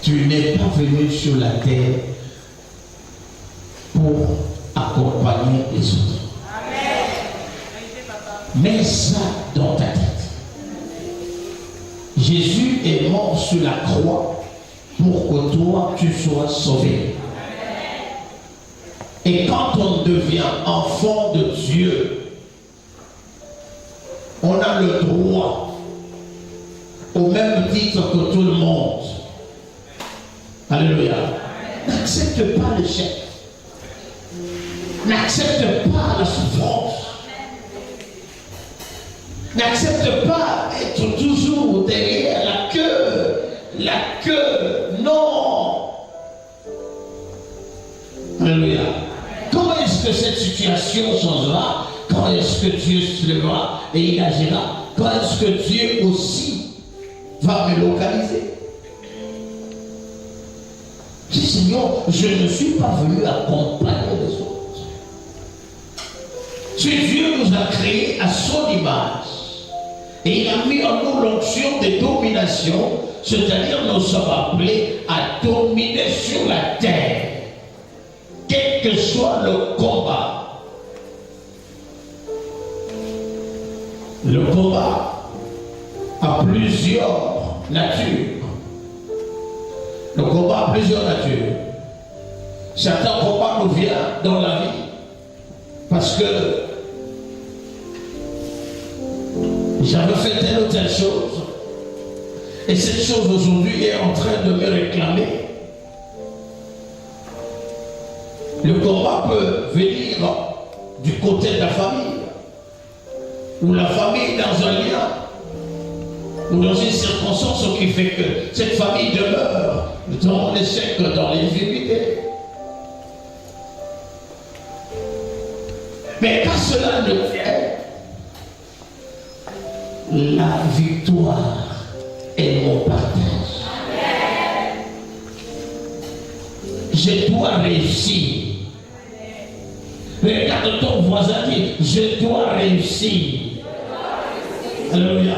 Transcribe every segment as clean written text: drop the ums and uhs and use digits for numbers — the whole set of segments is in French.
Tu n'es pas venu sur la terre pour accompagner les autres. Mets ça dans ta tête. Jésus est mort sur la croix pour que toi tu sois sauvé. Et quand on devient enfant de Dieu, on a le droit, au même titre que tout le monde. Alléluia. N'accepte pas l'échec. N'accepte pas la souffrance. N'accepte pas être toujours derrière la queue. La queue, non. Alléluia. Comment est-ce que cette situation changera? Quand est-ce que Dieu se lèvera et il agira? Quand est-ce que Dieu aussi va me localiser? Je dis, Seigneur, je ne suis pas venu accompagner les autres. Ce Dieu nous a créés à son image. Et il a mis en nous l'onction de domination, c'est-à-dire nous sommes appelés à dominer sur la terre, quel que soit le combat. Le combat a plusieurs natures. Le combat a plusieurs natures. Certains combats nous viennent dans la vie parce que j'avais fait telle ou telle chose et cette chose aujourd'hui est en train de me réclamer. Le combat peut venir du côté de la famille, ou la famille dans un lien, ou dans une circonstance qui fait que cette famille demeure dans l'échec, dans l'invité. Mais quand cela ne fait, la victoire est mon partage. Je dois réussir. Regarde ton voisin, dit, je dois réussir. Alléluia.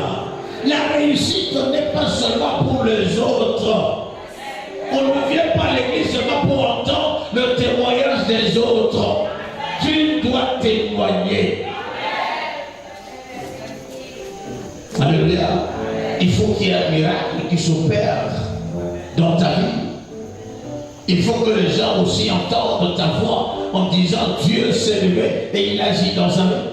La réussite n'est pas seulement pour les autres. On ne vient pas à l'église seulement pour entendre le témoignage des autres. Tu dois témoigner. Alléluia. Il faut qu'il y ait un miracle qui s'opère dans ta vie. Il faut que les gens aussi entendent ta voix en disant Dieu s'est levé et il agit dans sa vie.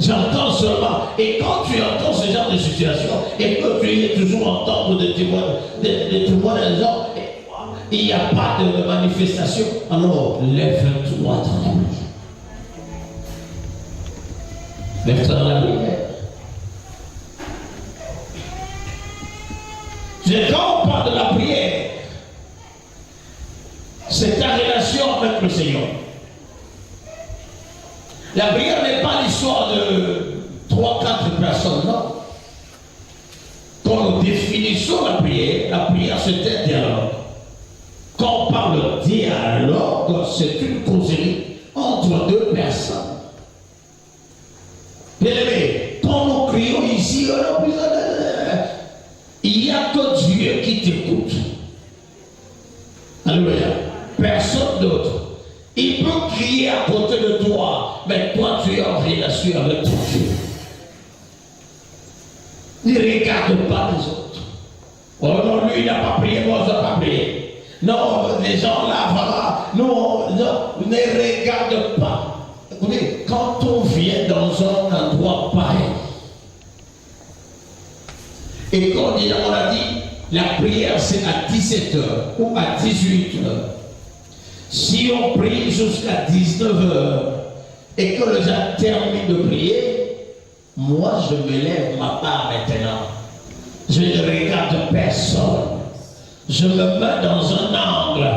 J'entends seulement. Et quand tu entends ce genre de situation et que tu es toujours entendre des témoignages, il n'y a pas de manifestation, alors lève-toi dans la prière. Lève-toi dans la prière. Quand on parle de la prière, c'est ta relation avec le Seigneur. La prière n'est pas l'histoire de 3-4 personnes, non. Quand nous définissons la prière c'est un dialogue. Quand on parle de dialogue, c'est une causerie entre deux personnes. Bien aimé, quand nous crions ici, il n'y a que Dieu qui t'écoute. Alléluia. Personne d'autre. Il peut crier à côté de toi, mais toi tu es en relation avec ton Dieu. Ne regarde pas les autres. Oh non, lui il n'a pas prié, moi je n'ai pas prié. Non, les gens là, voilà. Non, ne regarde pas. Écoutez, quand on vient dans un endroit pareil, et quand on a dit, la prière c'est à 17h ou à 18h. Si on prie jusqu'à 19h et que les gens terminent de prier, moi je me lève ma part maintenant. Je ne regarde personne. Je me mets dans un angle,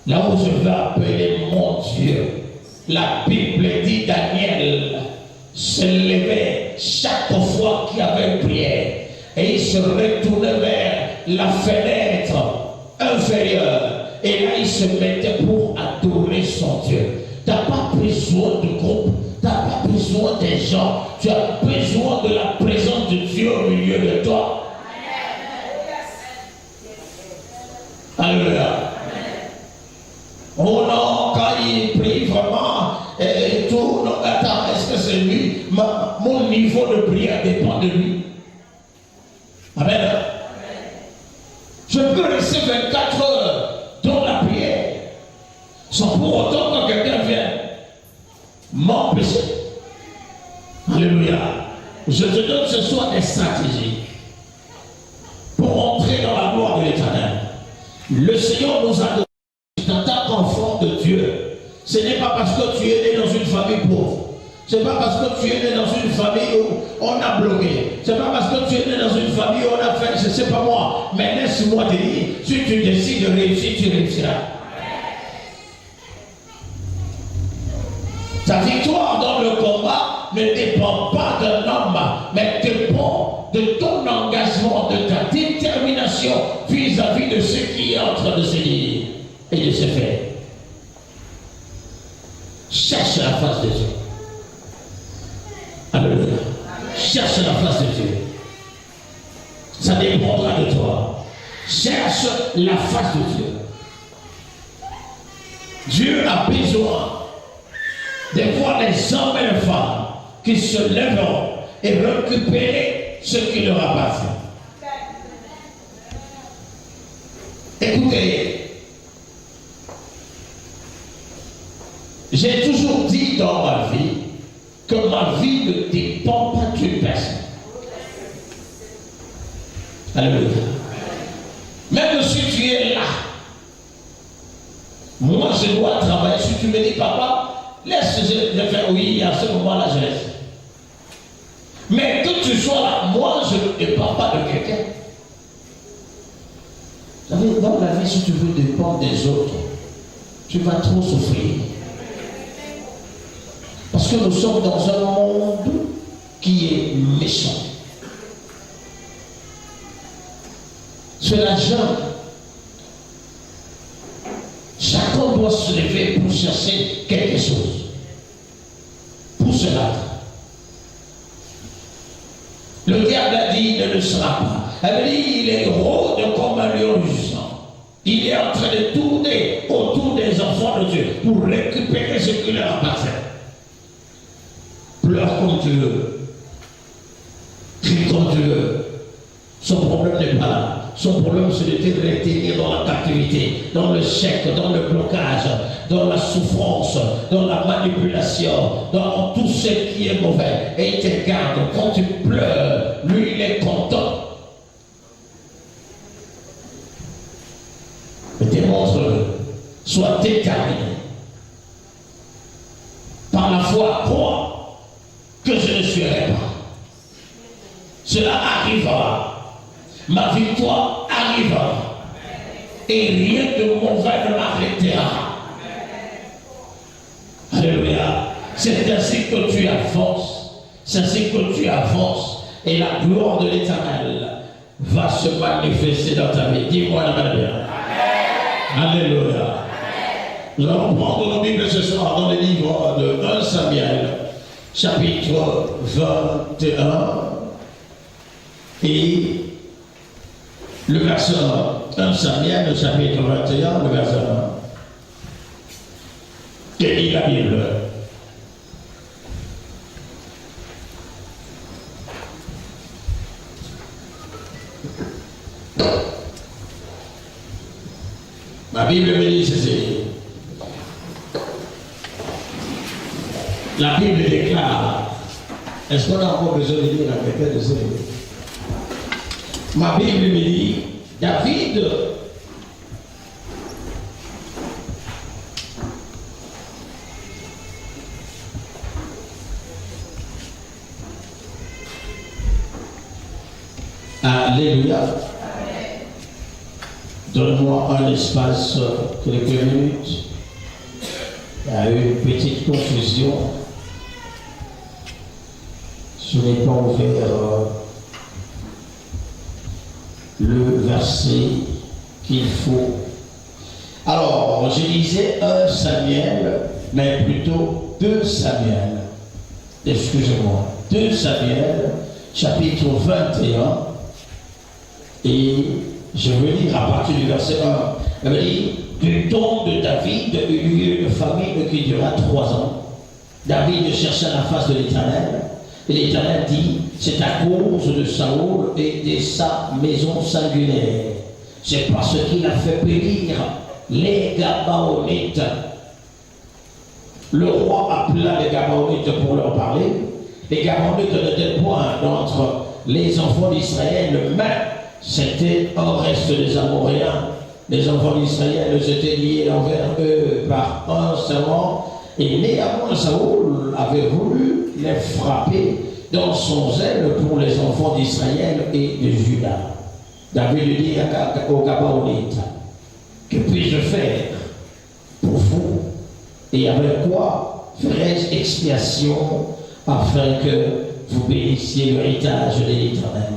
là où je vais appeler mon Dieu. La Bible dit Daniel se levait chaque fois qu'il y avait une prière et il se retournait vers la fenêtre inférieure. Et là, il se mettait pour adorer son Dieu. Tu n'as pas besoin de groupe, tu n'as pas besoin des gens, tu as besoin de la présence de Dieu au milieu de toi. Alléluia. Oh non, quand il prie vraiment, et tout, non, attends, est-ce que c'est lui? Mon niveau de prière dépend de lui. Amen. Je peux rester 24 heures dans la prière, sans pour autant que quelqu'un vienne m'empêcher. Alléluia. Je te donne ce soir des stratégies pour entrer dans la gloire de l'Éternel. Le Seigneur nous a donné en tant qu'enfant de Dieu. Ce n'est pas parce que tu es né dans une famille pauvre. Ce n'est pas parce que tu es né dans une famille où on a bloqué. Ce n'est pas parce que tu es né dans une famille où on a fait, je ne sais pas moi. Mais laisse-moi te dire, si tu décides de réussir, tu réussiras. Ta victoire dans le combat ne dépend pas d'un homme, mais dépend de ton engagement, de ta détermination vis-à-vis de ce qui est en train de se dire et de se faire. Cherche la face de Dieu. Alléluia. Cherche la face de Dieu. Ça dépendra de toi. Cherche la face de Dieu. Dieu a besoin de voir les hommes et les femmes qui se lèveront et récupérer ce qui leur appartient. Écoutez, j'ai toujours dit dans ma vie que ma vie ne dépend pas d'une personne. Alléluia. Même si tu es là, moi je dois travailler. Si tu me dis, papa, laisse, je faire oui, à ce moment-là, je laisse. Mais que tu sois là, moi, je ne dépends pas de quelqu'un. Vous savez, dans la vie, si tu veux dépendre des autres, tu vas trop souffrir. Parce que nous sommes dans un monde qui est méchant. Cela gêne. Chacun doit se lever pour chercher quelque chose. Pour se battre. Le diable a dit, il ne le sera pas. Elle a dit, il est rôde comme un lion rugissant. Il est en train de tourner autour des enfants de Dieu pour récupérer ce qui leur appartient. Pleure comme tu veux. Crie comme tu veux. Son problème n'est pas là. Son problème, c'est de te retenir dans la captivité, dans le chèque, dans le blocage, dans la souffrance, dans la manipulation, dans tout ce qui est mauvais. Et il te garde. Quand tu pleures, lui, il est content. Mais démontre-le. Sois déterminé. Par la foi, crois que je ne suivrai pas. Cela arrivera. Ma victoire arrivera. Et rien de mauvais ne m'arrêtera. Alléluia. C'est ainsi que tu avances. C'est ainsi que tu avances. Et la gloire de l'Éternel va se manifester dans ta vie. Dis-moi la manière. Alléluia. Nous allons prendre nos Bibles ce soir dans le livre de 1 Samuel, chapitre 21. Et le verset 1 Samuel, le chapitre 21, le verset 1. Que dit la Bible? Ma Bible me dit ceci. La Bible déclare. Est-ce qu'on a encore besoin de lire à quelqu'un de ces livres? Ma Bible me dit, David Alléluia. Donne-moi un espace, quelques minutes. Il y a eu une petite confusion. Je n'ai pas ouvert le verset qu'il faut. Alors, je disais 1 Samuel, mais plutôt 2 Samuel. Excusez-moi. 2 Samuel, chapitre 21 et Je veux lire à partir du verset 1. Il dit, du temps de David, il y eut une famine qui dura 3 ans. David chercha la face de l'Éternel. Et l'Éternel dit, c'est à cause de Saoul et de sa maison singulière. C'est parce qu'il a fait périr les Gabaonites. Le roi appela les Gabaonites pour leur parler. Les Gabaonites n'étaient point d'entre les enfants d'Israël, mais c'était au reste des Amoréens. Les enfants d'Israël s'étaient liés envers eux par un serment. Et néanmoins, Saoul avait voulu les frapper dans son zèle pour les enfants d'Israël et de Juda. David dit aux Gabaonites, que puis-je faire pour vous? Et avec quoi ferais-je expiation afin que vous bénissiez l'héritage de l'Éternel?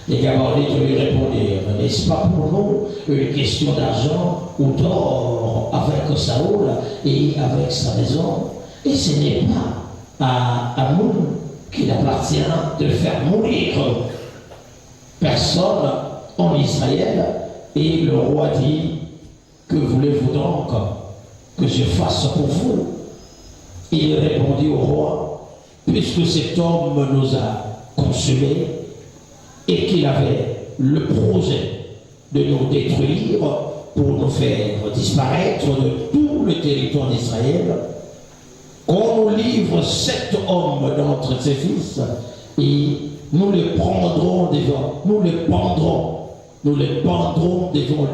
Les Gabaonites lui répondirent, n'est-ce pas pour nous une question d'argent ou d'or avec Saoul et avec sa maison? Et ce n'est pas à nous qu'il appartient de faire mourir personne en Israël. Et le roi dit, que voulez-vous donc que je fasse pour vous? Il répondit au roi, puisque cet homme nous a consolés et qu'il avait le projet de nous détruire pour nous faire disparaître de tout le territoire d'Israël, qu'on nous livre 7 hommes d'entre ses fils et nous les pendrons devant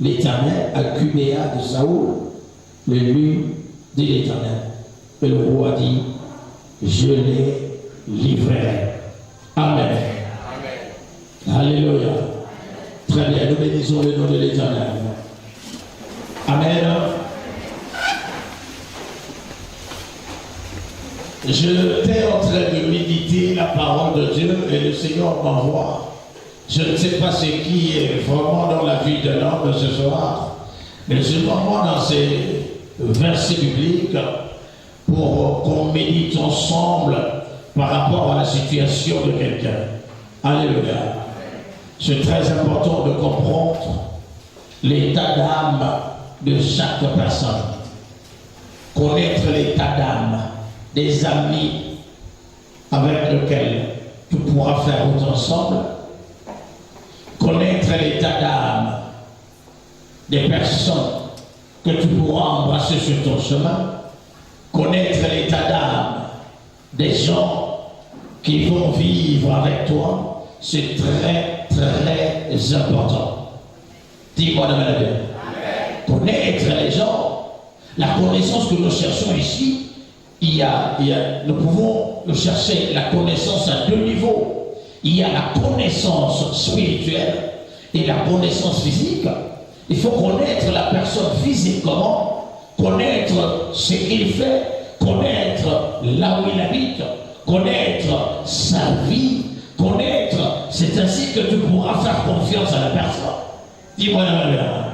l'Éternel à Gubéa de Saoul, l'élu de l'Éternel. Et le roi dit, je les livrerai. Amen. Alléluia. Très bien, nous bénissons le nom de l'Éternel. Amen. J'étais en train de méditer la parole de Dieu et le Seigneur m'envoie. Je ne sais pas ce qui est vraiment dans la vie de l'homme ce soir, mais je m'envoie dans ces versets bibliques pour qu'on médite ensemble par rapport à la situation de quelqu'un. Alléluia. C'est très important de comprendre l'état d'âme de chaque personne. Connaître l'état d'âme des amis avec lesquels tu pourras faire route ensemble. Connaître l'état d'âme des personnes que tu pourras embrasser sur ton chemin. Connaître l'état d'âme des gens qui vont vivre avec toi, c'est très, très important. Dis-moi de la bien. Connaître les gens, la connaissance que nous cherchons ici, nous pouvons chercher la connaissance à 2 niveaux. Il y a la connaissance spirituelle et la connaissance physique. Il faut connaître la personne physiquement, connaître ce qu'il fait, connaître là où il habite, connaître sa vie, connaître, c'est ainsi que tu pourras faire confiance à la personne. Dis-moi la valeur.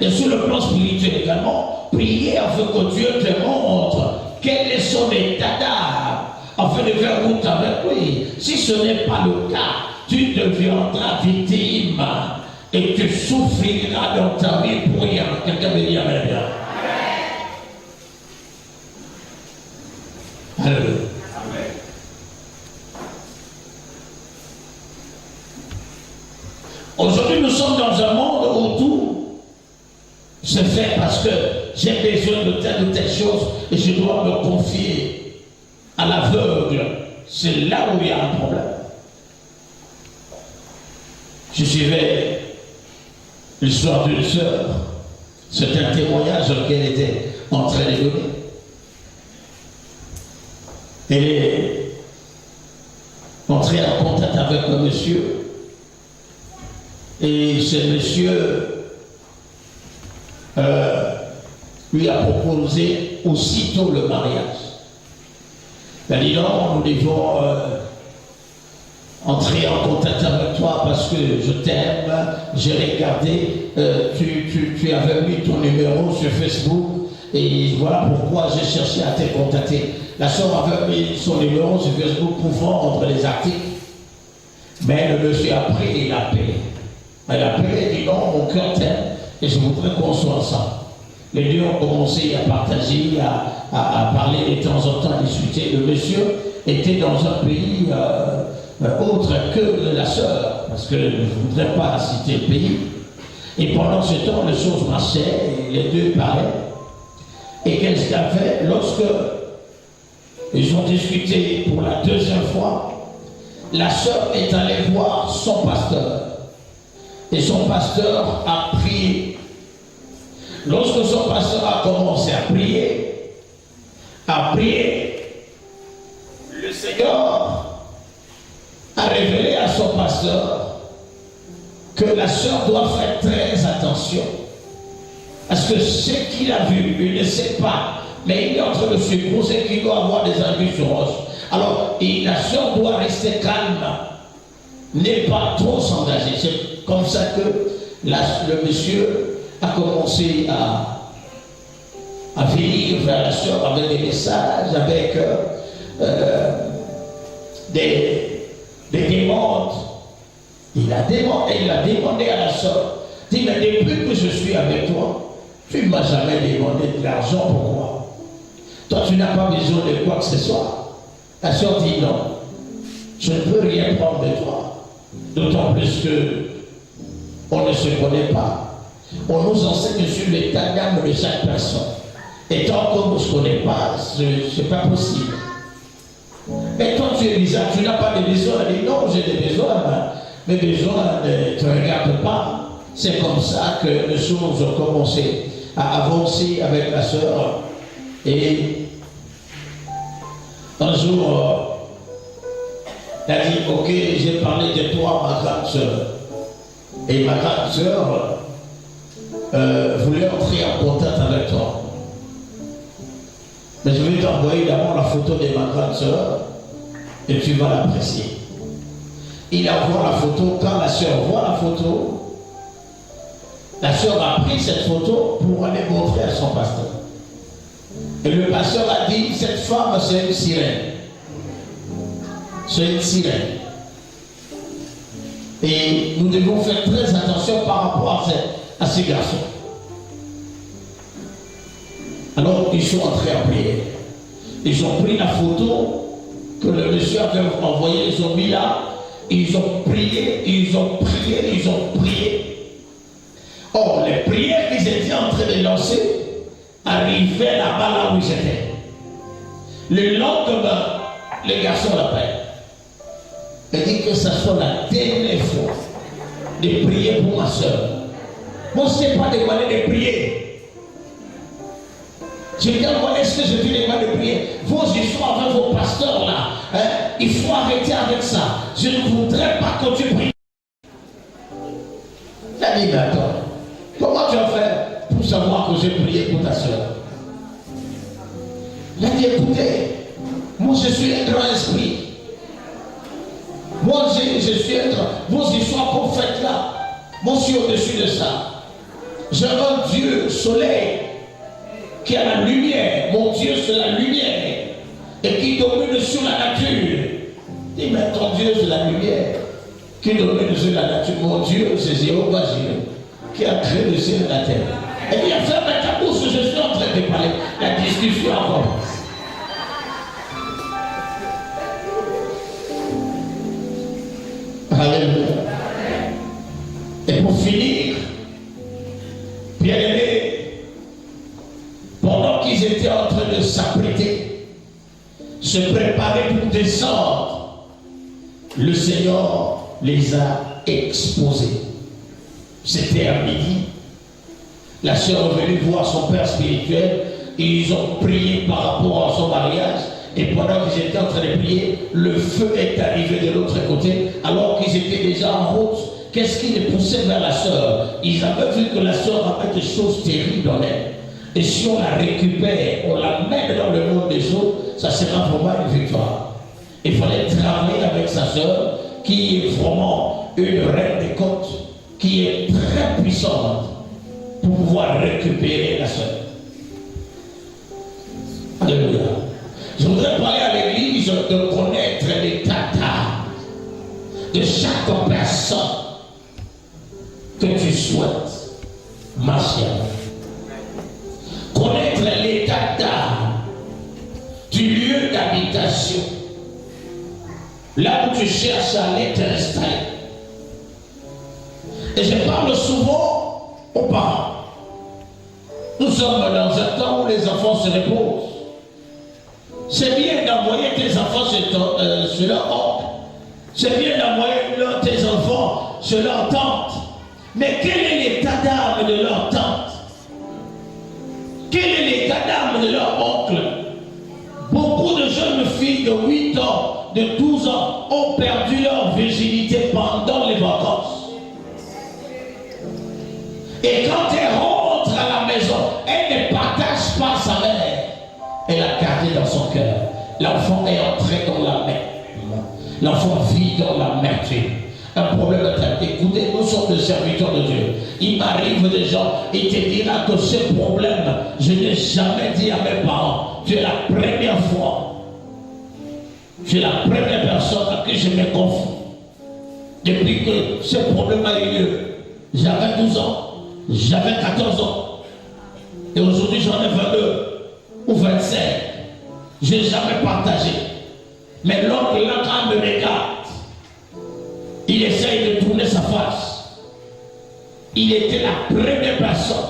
Et sur le plan spirituel également, prier afin que Dieu te montre quel est son état d'âme, afin de faire route avec lui. Si ce n'est pas le cas, tu deviendras victime et tu souffriras dans ta vie pour rien. Quelqu'un me dit amen. Alléluia. Aujourd'hui, nous sommes dans un monde où tout se fait parce que j'ai besoin de telle ou telle chose et je dois me confier à l'aveugle. C'est là où il y a un problème. Je suivais l'histoire d'une sœur. C'est un témoignage qu'elle était en train de donner. Elle est entrée en contact avec un monsieur. Et ce monsieur lui a proposé aussitôt le mariage. Elle dit non, nous devons entrer en contact avec toi parce que je t'aime, j'ai regardé, tu avais mis ton numéro sur Facebook et voilà pourquoi j'ai cherché à te contacter. La sœur avait mis son numéro sur Facebook pour vendre les articles, mais le monsieur a pris la paix. Elle a prié et dit non, mon cœur t'aime et je voudrais qu'on soit ensemble. Les deux ont commencé à partager, à parler de temps en temps, à discuter. Le monsieur était dans un pays autre que la sœur, parce que je ne voudrais pas citer le pays. Et pendant ce temps, les choses marchaient, et les deux parlaient. Et qu'est-ce qu'elle a fait? Lorsque ils ont discuté pour la deuxième fois, la sœur est allée voir son pasteur. Et son pasteur a prié. Lorsque son pasteur a commencé à prier, le Seigneur a révélé à son pasteur que la sœur doit faire très attention. Parce que ce qu'il a vu, il ne sait pas, mais il est en train de supposer qu'il doit avoir des envies sur roche. Alors, la sœur doit rester calme, n'est pas trop s'engager. C'est comme ça que le monsieur a commencé à venir vers la sœur avec des messages, avec des demandes. Il a demandé à la sœur, dit, mais depuis que je suis avec toi, tu ne m'as jamais demandé de l'argent, pourquoi? Toi, tu n'as pas besoin de quoi que ce soit. La sœur dit non, je ne peux rien prendre de toi. D'autant plus que on ne se connaît pas. On nous enseigne sur l'état d'âme de chaque personne. Et tant qu'on ne se connaît pas, ce n'est pas possible. Mais toi, tu es bizarre, tu n'as pas de besoin. Elle dit non, j'ai des besoins, mes besoins ne te regardent pas. C'est comme ça que les choses ont commencé à avancer avec la sœur. Et un jour, elle a dit, ok, j'ai parlé de toi, ma grande sœur. Et ma grande sœur voulait entrer en contact avec toi. Mais je vais t'envoyer d'abord la photo de ma grande sœur et tu vas l'apprécier. Il envoie la photo. Quand la sœur voit la photo, la sœur a pris cette photo pour aller montrer à son pasteur. Et le pasteur a dit, cette femme c'est une sirène. C'est une sirène. Et nous devons faire très attention par rapport à ces garçons. Alors ils sont entrés à prier. Ils ont pris la photo que le monsieur avait envoyée, ils ont mis là, ils ont prié, ils ont prié, ils ont prié. Or, les prières qu'ils étaient en train de lancer arrivaient là-bas là où ils étaient. Le lendemain, le garçon l'appelle. Il dit que ça soit la dernière fois de prier pour ma soeur. Moi, ce n'est pas demandé de prier. Je dis, est-ce que je te demande de prier? Vos histoires avec vos pasteurs là, hein, il faut arrêter avec ça. Je ne voudrais pas que tu pries. Il a dit, mais attends, comment tu as fait pour savoir que j'ai prié pour ta soeur? Il a dit, écoutez, moi je suis un grand esprit. Moi je suis un grand. Vos histoires qu'on fait là, moi je suis au-dessus de ça. J'ai un Dieu, soleil, qui a la lumière. Mon Dieu, c'est la lumière. Et qui domine sur la nature. Dis, mais ton Dieu, c'est la lumière. Qui domine sur la nature. Mon Dieu, c'est Jéhovah Jireh, qui a créé le ciel et la terre. Et il a fait ta bouche, je suis en train de parler. La discussion commence. Alléluia. Et pour finir, bien-aimés, pendant qu'ils étaient en train de s'apprêter, se préparer pour descendre, le Seigneur les a exposés. C'était à midi. La sœur est venue voir son père spirituel et ils ont prié par rapport à son mariage. Et pendant qu'ils étaient en train de prier, le feu est arrivé de l'autre côté, alors qu'ils étaient déjà en route. Qu'est-ce qui les poussait vers la sœur? Ils avaient vu que la sœur avait des choses terribles en elle. Et si on la récupère, on la met dans le monde des autres, ça sera vraiment une victoire. Il fallait travailler avec sa sœur, qui est vraiment une reine des côtes, qui est très puissante, pour pouvoir récupérer la sœur. Alléluia. Je voudrais parler à l'église de connaître les tatas de chaque personne. que tu souhaites marcher avec. Connaître l'état d'âme du lieu d'habitation, là où tu cherches à aller t'installer. Et je parle souvent aux parents. Nous sommes dans un temps où les enfants se reposent. C'est bien d'envoyer tes enfants sur leur oncle. C'est bien d'envoyer tes enfants sur leur tante. Mais quel est l'état d'âme de leur tante? Quel est l'état d'âme de leur oncle? Beaucoup de jeunes filles de 8 ans, de 12 ans ont perdu leur virginité pendant les vacances. Et quand elles rentrent à la maison, elles ne partagent pas sa mère. Elle a gardé dans son cœur. L'enfant est entré dans la mer. L'enfant vit dans l'amertume. Un problème de tête. Écoutez, nous sommes des serviteurs de Dieu. Il m'arrive des gens, il te dira que ce problème, je n'ai jamais dit à mes parents. Tu es la première fois. Tu es la première personne à qui je me confie. Depuis que ce problème a eu lieu, j'avais 12 ans, j'avais 14 ans. Et aujourd'hui, j'en ai 22 ou 25. Je n'ai jamais partagé. Mais l'oncle, là, quand il me regarde, il essaye de tourner sa face. Il était la première personne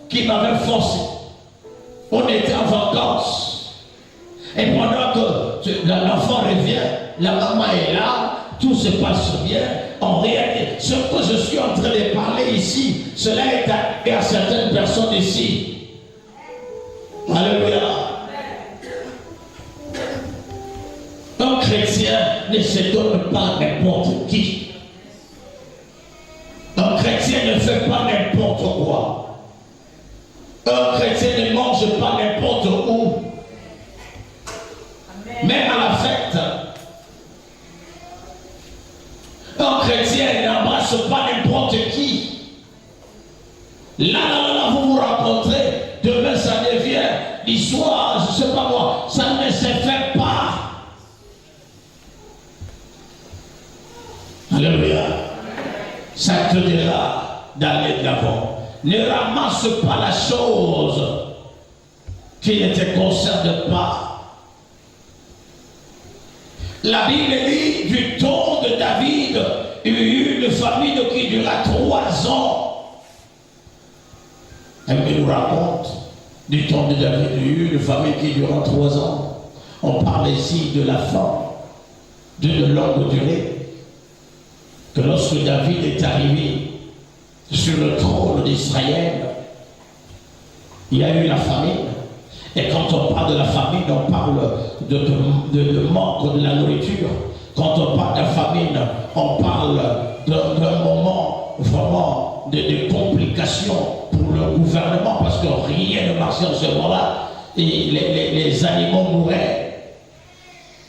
qui m'avait forcé. On était en vacances. Et pendant que l'enfant revient, la maman est là, tout se passe bien. En réalité, ce que je suis en train de parler ici, cela est arrivé à certaines personnes ici. Alléluia. Un chrétien ne se donne pas n'importe qui. Un chrétien ne fait pas n'importe quoi. Un chrétien ne mange pas n'importe où. Même à la fête. Un chrétien n'embrasse pas n'importe qui. Là, vous vous rencontrez. Demain, ça devient l'histoire, je ne sais pas moi. Ça ne se fait pas. Alléluia. Ça te dira d'aller de l'avant. Ne ramasse pas la chose qui ne te concerne pas. La Bible dit du temps de David, il y eut une famine qui dura 3 ans. Elle nous raconte du temps de David, il y eut une famine qui dura 3 ans. On parle ici de la femme, d'une longue durée. Que lorsque David est arrivé sur le trône d'Israël, il y a eu la famine. Et quand on parle de la famine, on parle de manque de la nourriture. Quand on parle de la famine, on parle d'un moment vraiment de complications pour le gouvernement, parce que rien ne marchait en ce moment-là. Et les animaux mouraient.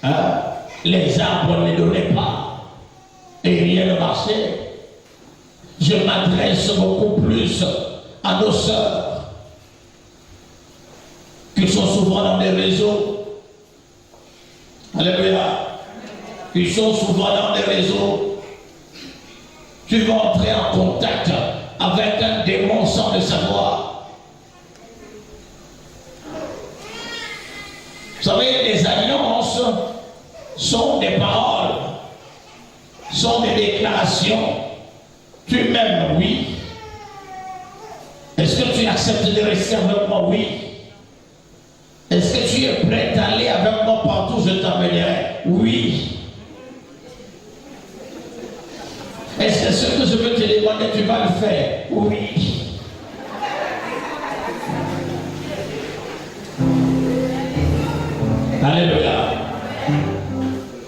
Hein? Les arbres ne donnaient pas. Et rien ne marchait. Je m'adresse beaucoup plus à nos sœurs qui sont souvent dans des réseaux. Alléluia. Qui sont souvent dans des réseaux. Tu vas entrer en contact avec un démon sans le savoir. Vous savez, les alliances sont des paroles, sont des déclarations. Tu m'aimes, oui. Est-ce que tu acceptes de rester avec moi? Oui. Est-ce que tu es prêt à aller avec moi partout où je t'emmènerai? Oui. Est-ce que ce que je veux te demander, tu vas le faire? Oui. Alléluia.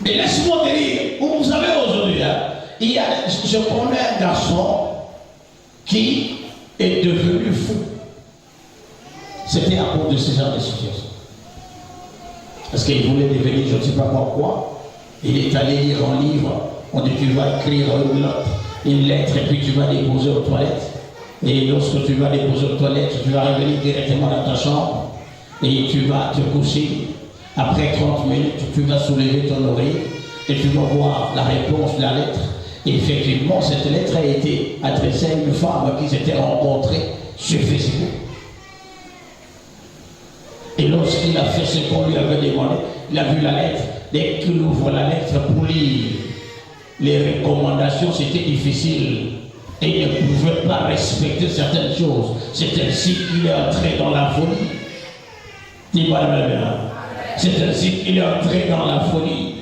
Et laisse-moi te dire, vous savez aujourd'hui, je connais un garçon qui est devenu fou. C'était à cause de ce genre de situation. Parce qu'il voulait devenir, je ne sais pas pourquoi. Il est allé lire un livre. On dit tu vas écrire une lettre et puis tu vas déposer aux toilettes. Et lorsque tu vas déposer aux toilettes, tu vas revenir directement dans ta chambre et tu vas te coucher. Après 30 minutes, tu vas soulever ton oreille et tu vas voir la réponse de la lettre. Effectivement, cette lettre a été adressée à une femme qui s'était rencontrée sur Facebook. Et lorsqu'il a fait ce qu'on lui avait demandé, il a vu la lettre. Dès qu'il ouvre la lettre pour lire les recommandations, c'était difficile. Et il ne pouvait pas respecter certaines choses. C'est ainsi qu'il est entré dans la folie. Dis-moi la même. C'est ainsi qu'il est entré dans la folie.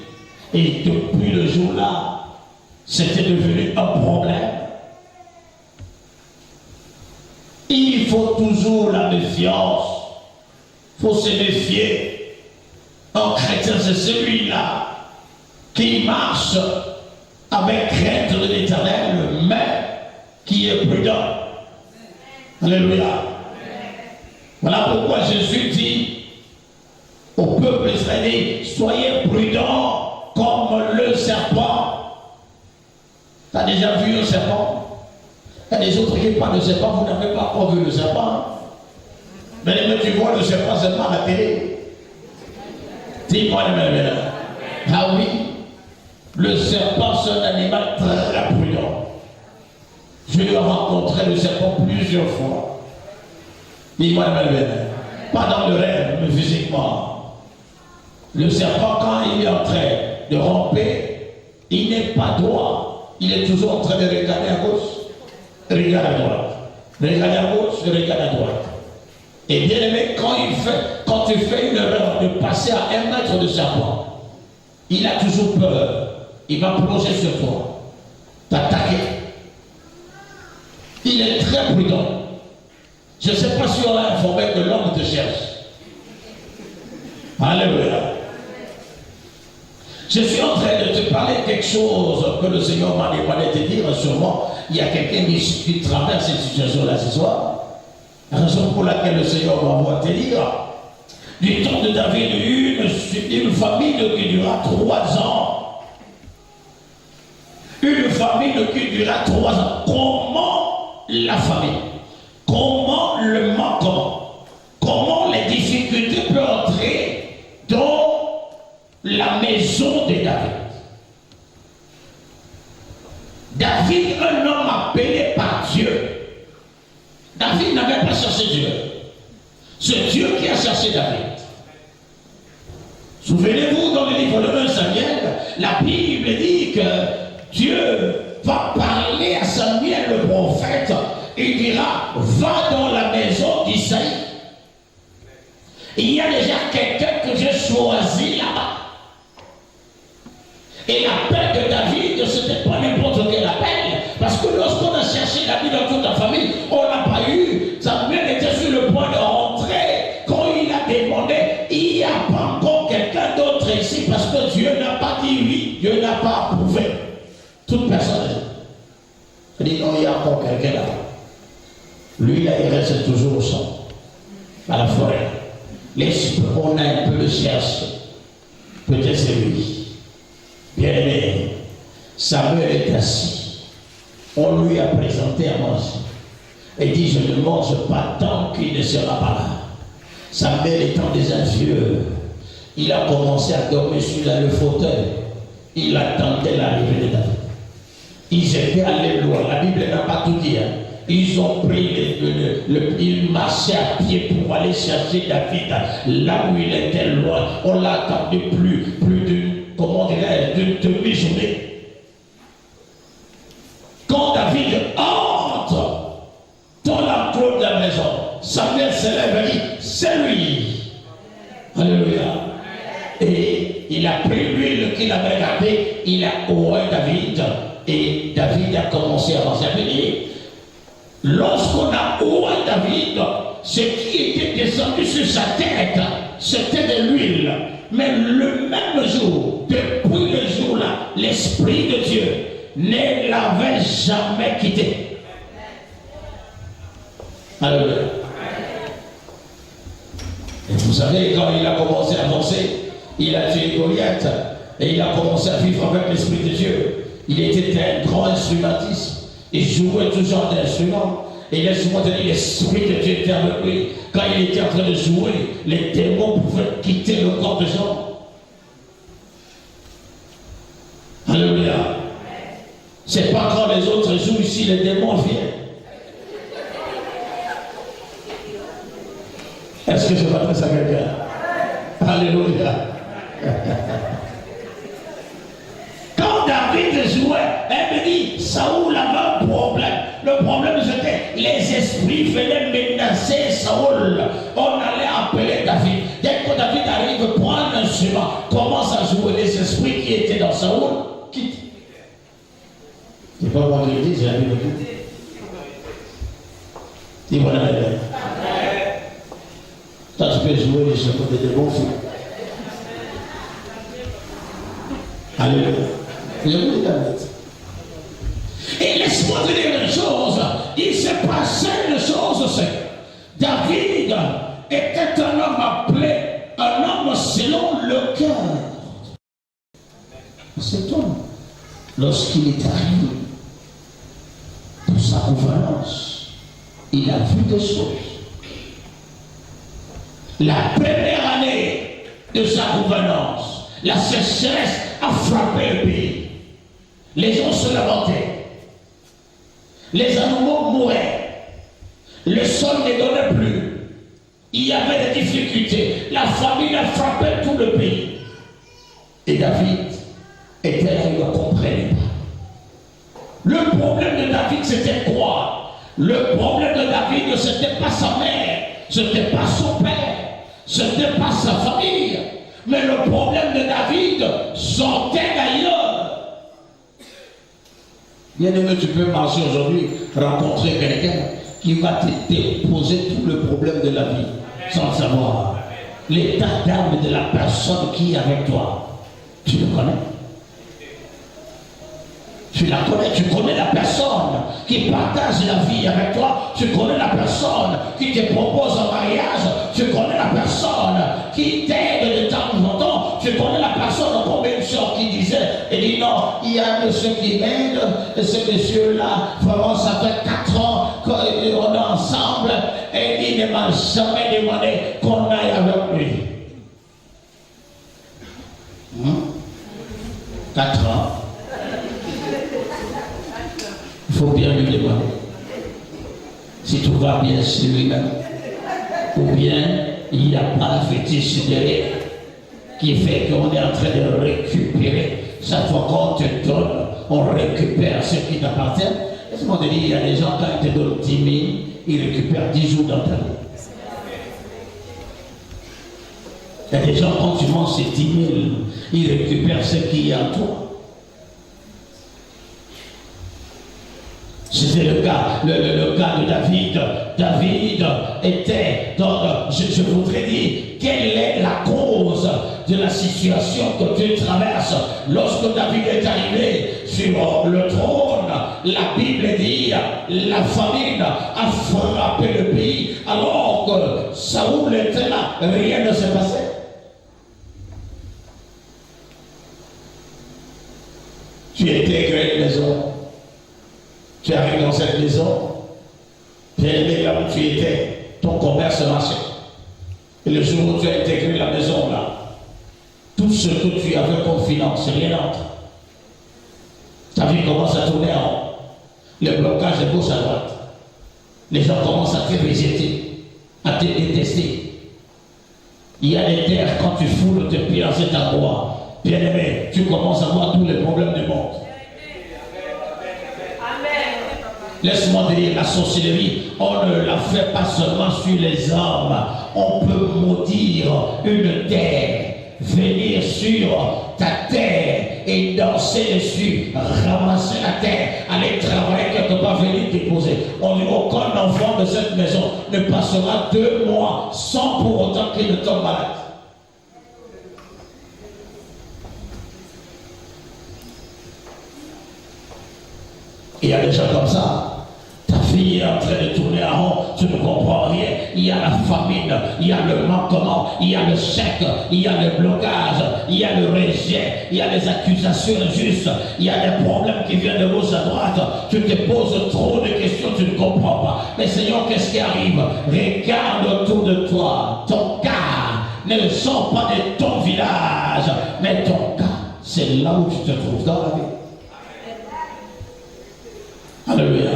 Et depuis le jour-là, c'était devenu un problème. Il faut toujours la méfiance. Il faut se méfier. Un chrétien, c'est celui-là qui marche avec crainte de l'Éternel, mais qui est prudent. Alléluia. Voilà pourquoi Jésus dit au peuple israélien, soyez prudents comme le serpent. Tu as déjà vu un serpent? Il y a des autres qui parlent de serpent, vous n'avez pas encore vu le serpent. Mais tu vois le serpent seulement à la télé. Dis-moi le même. Ah oui, le serpent c'est un animal très prudent. Je lui ai rencontré le serpent plusieurs fois. Dis-moi le même. Pas dans le rêve, mais physiquement. Le serpent, quand il est en train de ramper, il n'est pas droit. Il est toujours en train de regarder à gauche, regarde à droite. Regarde à gauche, regarde à droite. Et bien aimé, quand tu fais une erreur de passer à 1 mètre de serpent, il a toujours peur. Il va plonger sur toi, t'attaquer. Il est très prudent. Je ne sais pas si on a informé que l'homme te cherche. Alléluia. Je suis en train de te parler de quelque chose que le Seigneur m'a demandé de te dire. Sûrement, il y a quelqu'un qui traverse cette situation-là ce soir. Raison pour laquelle le Seigneur m'envoie te dire. Du temps de David, une famille qui dura 3 ans. Une famille qui dura 3 ans. Comment la famille? Comment le manquement? Comment les difficultés peuvent entrer dans la maison de David? David, un homme appelé par Dieu. David n'avait pas cherché Dieu. C'est Dieu qui a cherché David. Souvenez-vous, dans le livre de 1 Samuel, la Bible dit que Dieu va parler à Samuel le prophète et dira, va dans la maison d'Isaïe. Il y a déjà quelqu'un que j'ai choisi là-bas. Et l'appel de David, ce n'était pas n'importe quel appel. Parce que lorsqu'on a cherché David dans toute la famille, on n'a pas eu. Samuel était sur le point de rentrer. Quand il a demandé, il n'y a pas encore quelqu'un d'autre ici. Parce que Dieu n'a pas dit oui, Dieu n'a pas approuvé. Toute personne. Il dit non, il y a encore quelqu'un là. Lui, là, il reste toujours au champ, à la forêt. L'esprit, on a un peu le cherche. Peut-être c'est lui. Bien aimé, Samuel est assis. On lui a présenté à manger. Il dit, je ne mange pas tant qu'il ne sera pas là. Samuel étant déjà vieux, il a commencé à dormir sur le fauteuil. Il attendait l'arrivée de David. Ils étaient allés loin. La Bible n'a pas tout dit. Ils ont pris ils marchaient à pied pour aller chercher David là où il était loin. On l'a attendu plus d'une demi-journée. Quand David entre dans l'enclos de la maison, Samuel se lève et dit, c'est lui. Alléluia. Et il a pris l'huile qu'il avait gardée, il a oint David, et David a commencé à avancer. Lorsqu'on a oint David, ce qui était descendu sur sa tête, c'était de l'huile. Mais le même jour, depuis le jour-là, l'Esprit de Dieu ne l'avait jamais quitté. Alléluia. Et vous savez, quand il a commencé à avancer, il a tué Goliath et il a commencé à vivre avec l'Esprit de Dieu. Il était un grand instrumentiste. Il jouait tout genre d'instruments. Et laisse-moi te dire, l'Esprit de Dieu était avec lui. Quand il était en train de jouer, les démons pouvaient quitter le corps de Jean. Alléluia. C'est pas quand les autres jouent ici, les démons viennent. Est-ce que je m'adresse à quelqu'un? Alléluia. Quand David jouait, elle me dit, Saoul avait un problème. Le problème c'était les esprits venaient menacer Saoul. On allait appeler David. Dès que David arrive, prend un instrument, commence à jouer, les esprits qui étaient dans Saoul quittent. C'est pas moi qui le dis, j'ai la Bible. Dis voilà. Toi, tu peux jouer les chevaux de bons filles. Alléluia. Je vous dis et laisse-moi te dire une chose. Il s'est passé une chose, c'est David était un homme appelé, un homme selon le cœur. Cet homme, lorsqu'il est arrivé pour sa gouvernance, il a vu des choses. La première année de sa gouvernance, la sécheresse a frappé le pays. Les gens se lamentaient. Les animaux mouraient. Le sol ne donnait plus. Il y avait des difficultés. La famine a frappé tout le pays. Et David était là, il ne comprenait pas. Le problème de David, c'était quoi? Le problème de David, ce n'était pas sa mère, ce n'était pas son père, ce n'était pas sa famille. Mais le problème de David sortait d'ailleurs. Bien-aimé, tu peux marcher aujourd'hui, rencontrer quelqu'un qui va te poser tout le problème de la vie, sans le savoir. L'état d'âme de la personne qui est avec toi, tu le connais. Tu la connais, tu connais la personne qui partage la vie avec toi, tu connais la personne qui te propose un mariage, tu connais la personne qui t'aide de temps en temps, tu connais la personne comme une soeur qui disait, et dit non, il y a un monsieur qui m'aide, et ce monsieur-là, vraiment ça fait 4 ans qu'on est ensemble, et il ne m'a jamais demandé qu'on aille avec lui. 4 ans. Il faut bien lui demander si tout va bien chez lui-même, ou bien il n'y a pas un fétiche derrière qui fait qu'on est en train de récupérer. Chaque fois qu'on te donne, on récupère ce qui t'appartient. Laisse-moi te dire, il y a des gens, quand ils te donnent 10 000, ils récupèrent 10 jours dans ta vie. Il y a des gens, quand tu manges ces 10 000, ils récupèrent ce qui est en toi. C'était le cas de David. David était dans, je voudrais dire, quelle est la cause de la situation que tu traverses. Lorsque David est arrivé sur le trône, la Bible dit, la famine a frappé le pays, alors que Saoul était là, rien ne s'est passé. Tu es intégré une maison. Tu arrives dans cette maison, tu es aimé là où tu étais, ton commerce marchait. Et le jour où tu as intégré la maison là, tout ce que tu avais comme finance, rien n'entre. Ta vie commence à tourner en rond. Le blocage de gauche à droite. Les gens commencent à te rejeter, à te détester. Il y a des terres, quand tu foules tes pieds dans cet endroit, bien aimé, tu commences à voir tous les problèmes du monde. Laisse-moi dire, la sorcellerie, on ne la fait pas seulement sur les hommes. On peut maudire une terre, venir sur ta terre et danser dessus, ramasser la terre, aller travailler quelque part, venir déposer. Aucun enfant de cette maison ne passera 2 mois sans pour autant qu'il ne tombe malade. Il y a des gens comme ça. Ta fille est en train de tourner en rond, tu ne comprends rien. Il y a la famine, il y a le manquement, il y a le chèque, il y a le blocage, il y a le rejet, il y a les accusations injustes, il y a des problèmes qui viennent de gauche à droite. Tu te poses trop de questions, tu ne comprends pas. Mais Seigneur, qu'est-ce qui arrive? Regarde autour de toi. Ton cas ne sort pas de ton village, mais ton cas, c'est là où tu te trouves dans la vie. Alléluia.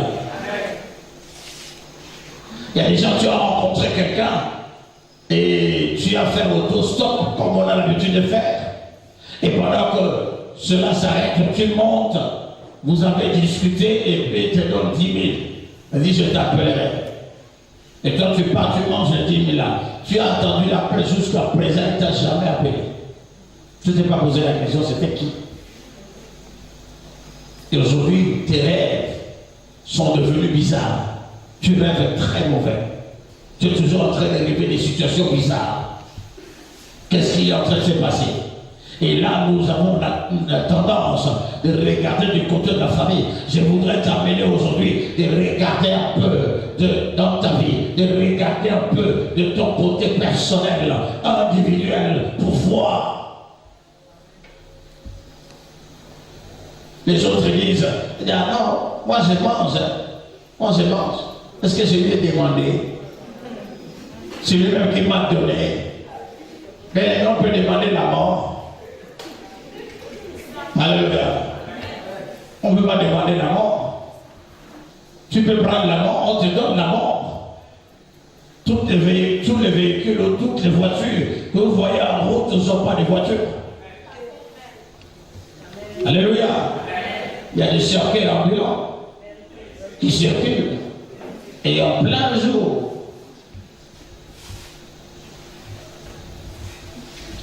Il y a des gens, tu as rencontré quelqu'un et tu as fait l'autostop comme on a l'habitude de faire. Et pendant que cela s'arrête, tu montes, vous avez discuté et puis il te donne 10 000. Il dit, je t'appellerai. Et quand tu pars, tu manges les 10 000 là. Tu as attendu l'appel jusqu'à présent, il ne t'a jamais appelé. Tu ne t'es pas posé la question, c'était qui? Et aujourd'hui, tes rêves sont devenus bizarres. Tu rêves très mauvais. Tu es toujours en train d'arriver des situations bizarres. Qu'est-ce qui est en train de se passer? Et là, nous avons la tendance de regarder du côté de la famille. Je voudrais t'amener aujourd'hui de regarder un peu dans ta vie, de regarder un peu de ton côté personnel, individuel, pour voir. Les autres disent, ah non, moi je mange, moi je mange. Est-ce que je lui ai demandé? C'est lui-même qui m'a donné. Mais on peut demander la mort. Alléluia. On ne peut pas demander la mort. Tu peux prendre la mort, on te donne la mort. Tous les véhicules, toutes les voitures que vous voyez en route ne sont pas des voitures. Alléluia. Il y a des cercueils ambulants qui circulent. Et en plein jour.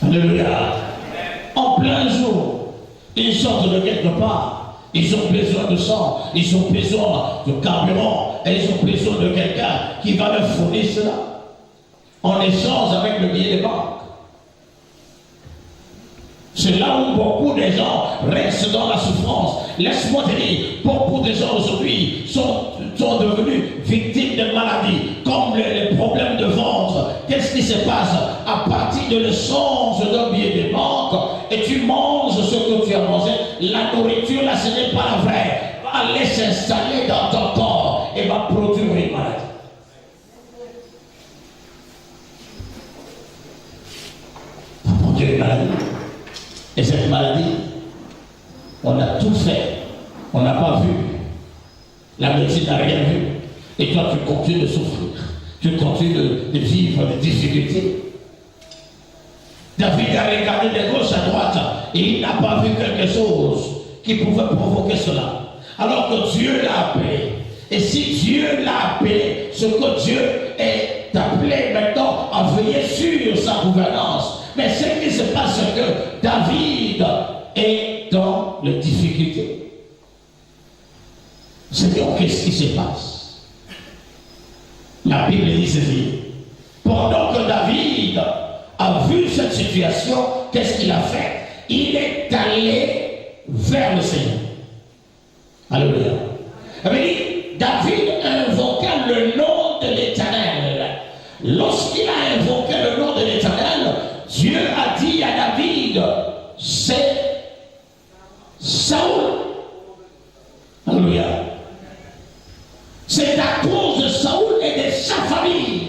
Alléluia. En plein jour. Ils sortent de quelque part. Ils ont besoin de sang. Ils ont besoin de carburant. Et ils ont besoin de quelqu'un qui va leur fournir cela. En échange avec le billet de banque. C'est là où beaucoup de gens restent dans la souffrance. Laisse-moi te dire, beaucoup de gens aujourd'hui sont devenus victimes de maladies, comme les problèmes de ventre. Qu'est-ce qui se passe? À partir de l'échange d'un billet de banque, et tu manges ce que tu as mangé, la nourriture, là, ce n'est pas la vraie, va aller s'installer dans ton corps et va produire une maladie. Va produire une maladie. Et cette maladie, on a tout fait, on n'a pas vu. La médecine n'a rien vu. Et toi, tu continues de souffrir. Tu continues de vivre des difficultés. David a regardé de gauche à droite et il n'a pas vu quelque chose qui pouvait provoquer cela. Alors que Dieu l'a appelé. Et si Dieu l'a appelé, ce que Dieu est appelé maintenant à veiller sur sa gouvernance. Mais ce qui se passe, c'est que David est dans les difficultés. C'est donc qu'est-ce qui se passe? La Bible dit ceci. Pendant que David a vu cette situation, qu'est-ce qu'il a fait? Il est allé vers le Seigneur. Alléluia. David invoqua le nom de l'Éternel. Lorsqu'il a invoqué le nom de l'Éternel, Dieu a dit à David, c'est Saoul. Alléluia. C'est à cause de Saoul et de sa famille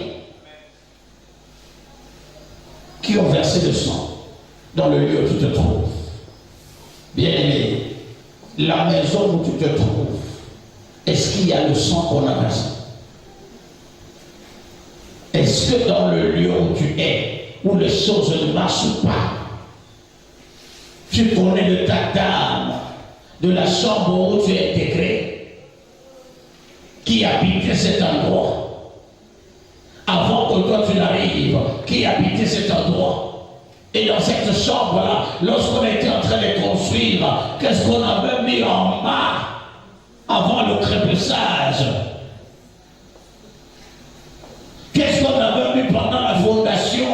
qui ont versé le sang dans le lieu où tu te trouves. Bien-aimé, la maison où tu te trouves, est-ce qu'il y a le sang qu'on a versé? Est-ce que dans le lieu où tu es, où les choses ne marchent pas, tu connais de ta dame, de la chambre où tu es intégré, qui habitait cet endroit, avant que toi tu n'arrives, qui habitait cet endroit? Et dans cette chambre-là, lorsqu'on était en train de construire, qu'est-ce qu'on avait mis en bas avant le crépissage? Qu'est-ce qu'on avait mis pendant la fondation?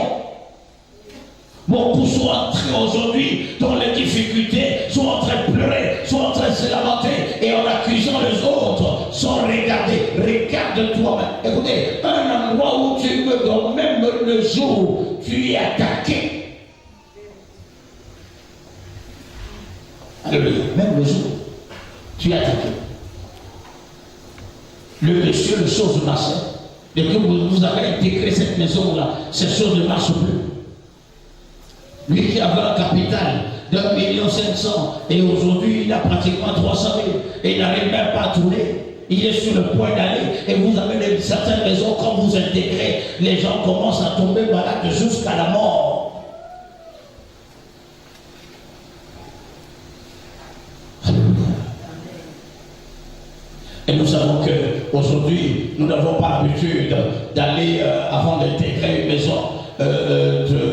Beaucoup sont entrés aujourd'hui dans les difficultés, sont en train de pleurer, sont en train de se lamenter et en accusant les autres, sans regarder. Regarde toi-même. Écoutez, un endroit où tu me donnes, même le jour où tu es attaqué. Alléluia. Même le jour, tu es attaqué. Le monsieur, les choses marchaient. Dès que vous avez intégré cette maison-là, ces choses ne marchent plus. Lui qui avait un capital d'1,5 million et aujourd'hui il a pratiquement 300 000 et il n'arrive même pas à tourner. il est sur le point d'aller et vous avez certaines raisons, quand vous intégrez, les gens commencent à tomber malades jusqu'à la mort. Alléluia. Et nous savons qu'aujourd'hui, nous n'avons pas l'habitude d'aller, avant d'intégrer une maison,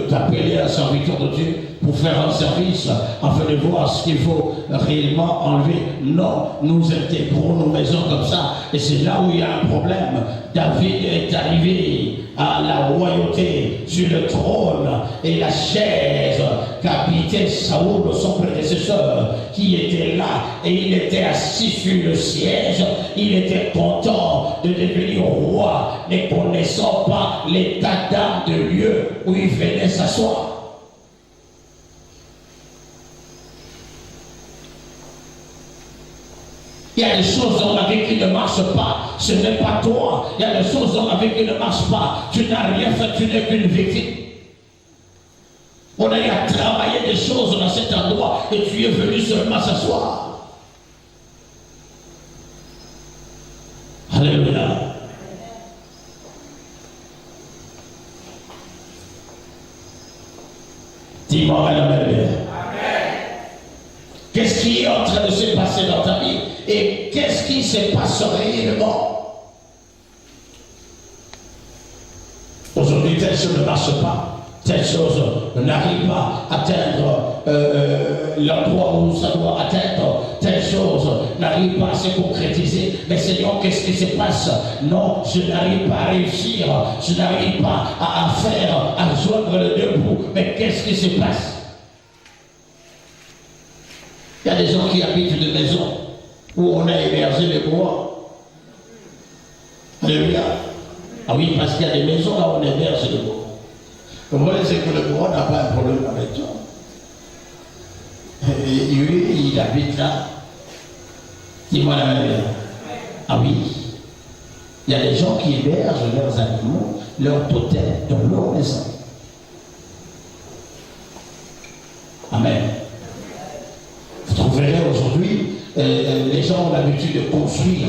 d'appeler un serviteur de Dieu pour faire un service afin de voir ce qu'il faut réellement enlever. Non, nous intégrons nos maisons comme ça et c'est là où il y a un problème. David est arrivé à la royauté sur le trône et la chaise qu'habitait Saoul, son prédécesseur, qui était là et il était assis sur le siège. Il était content de devenir roi, ne connaissant pas l'état d'âme de lieu où il venait s'asseoir. Il y a des choses dans la vie qui ne marchent pas. Ce n'est pas toi. Il y a des choses dans la vie qui ne marchent pas. Tu n'as rien fait, tu n'es qu'une victime. On a eu à travailler des choses dans cet endroit et tu es venu seulement s'asseoir. Alléluia. Dis-moi, Amen. Qu'est-ce qui est en train de se passer dans ta vie et qu'est-ce qui se passe réellement? Aujourd'hui, telle chose ne marche pas, telle chose n'arrive pas à atteindre l'endroit où ça doit atteindre, telle chose n'arrive pas à se concrétiser. Mais Seigneur, qu'est-ce qui se passe? Non, je n'arrive pas à réussir, je n'arrive pas à faire, à joindre les deux bouts. Mais qu'est-ce qui se passe? Il y a des gens qui habitent des maisons où on a émergé les bois. Alléluia. Ah oui, parce qu'il y a des maisons là où on émerge les bois. Le problème, c'est que le bois n'a pas un problème avec toi. Et lui, il habite là. Dis-moi la même. Ah oui. Il y a des gens qui hébergent leurs animaux, leurs totems dans leur maison. Amen. Vous trouverez aujourd'hui, les gens ont l'habitude de construire.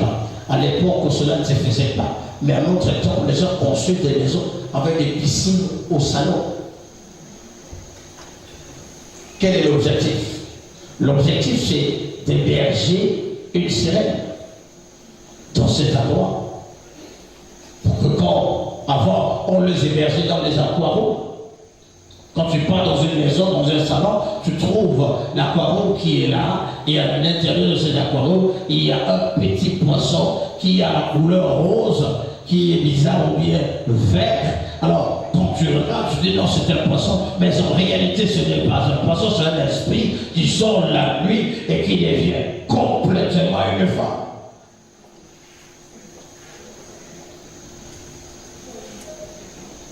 À l'époque, cela ne se faisait pas. Mais à notre temps, les gens construisent des maisons avec des piscines au salon. Quel est l'objectif? L'objectif, c'est d'héberger une sirène dans cet endroit. Pour que avant, on les hébergeait dans les aquariums. Quand tu pars dans une maison, dans un salon, tu trouves l'aquarium qui est là, et à l'intérieur de cet aquarium, il y a un petit poisson qui a la couleur rose, qui est bizarre ou bien vert. Alors, quand tu regardes, tu dis non, c'est un poisson, mais en réalité, ce n'est pas un poisson, c'est un esprit qui sort la nuit et qui devient complètement une femme.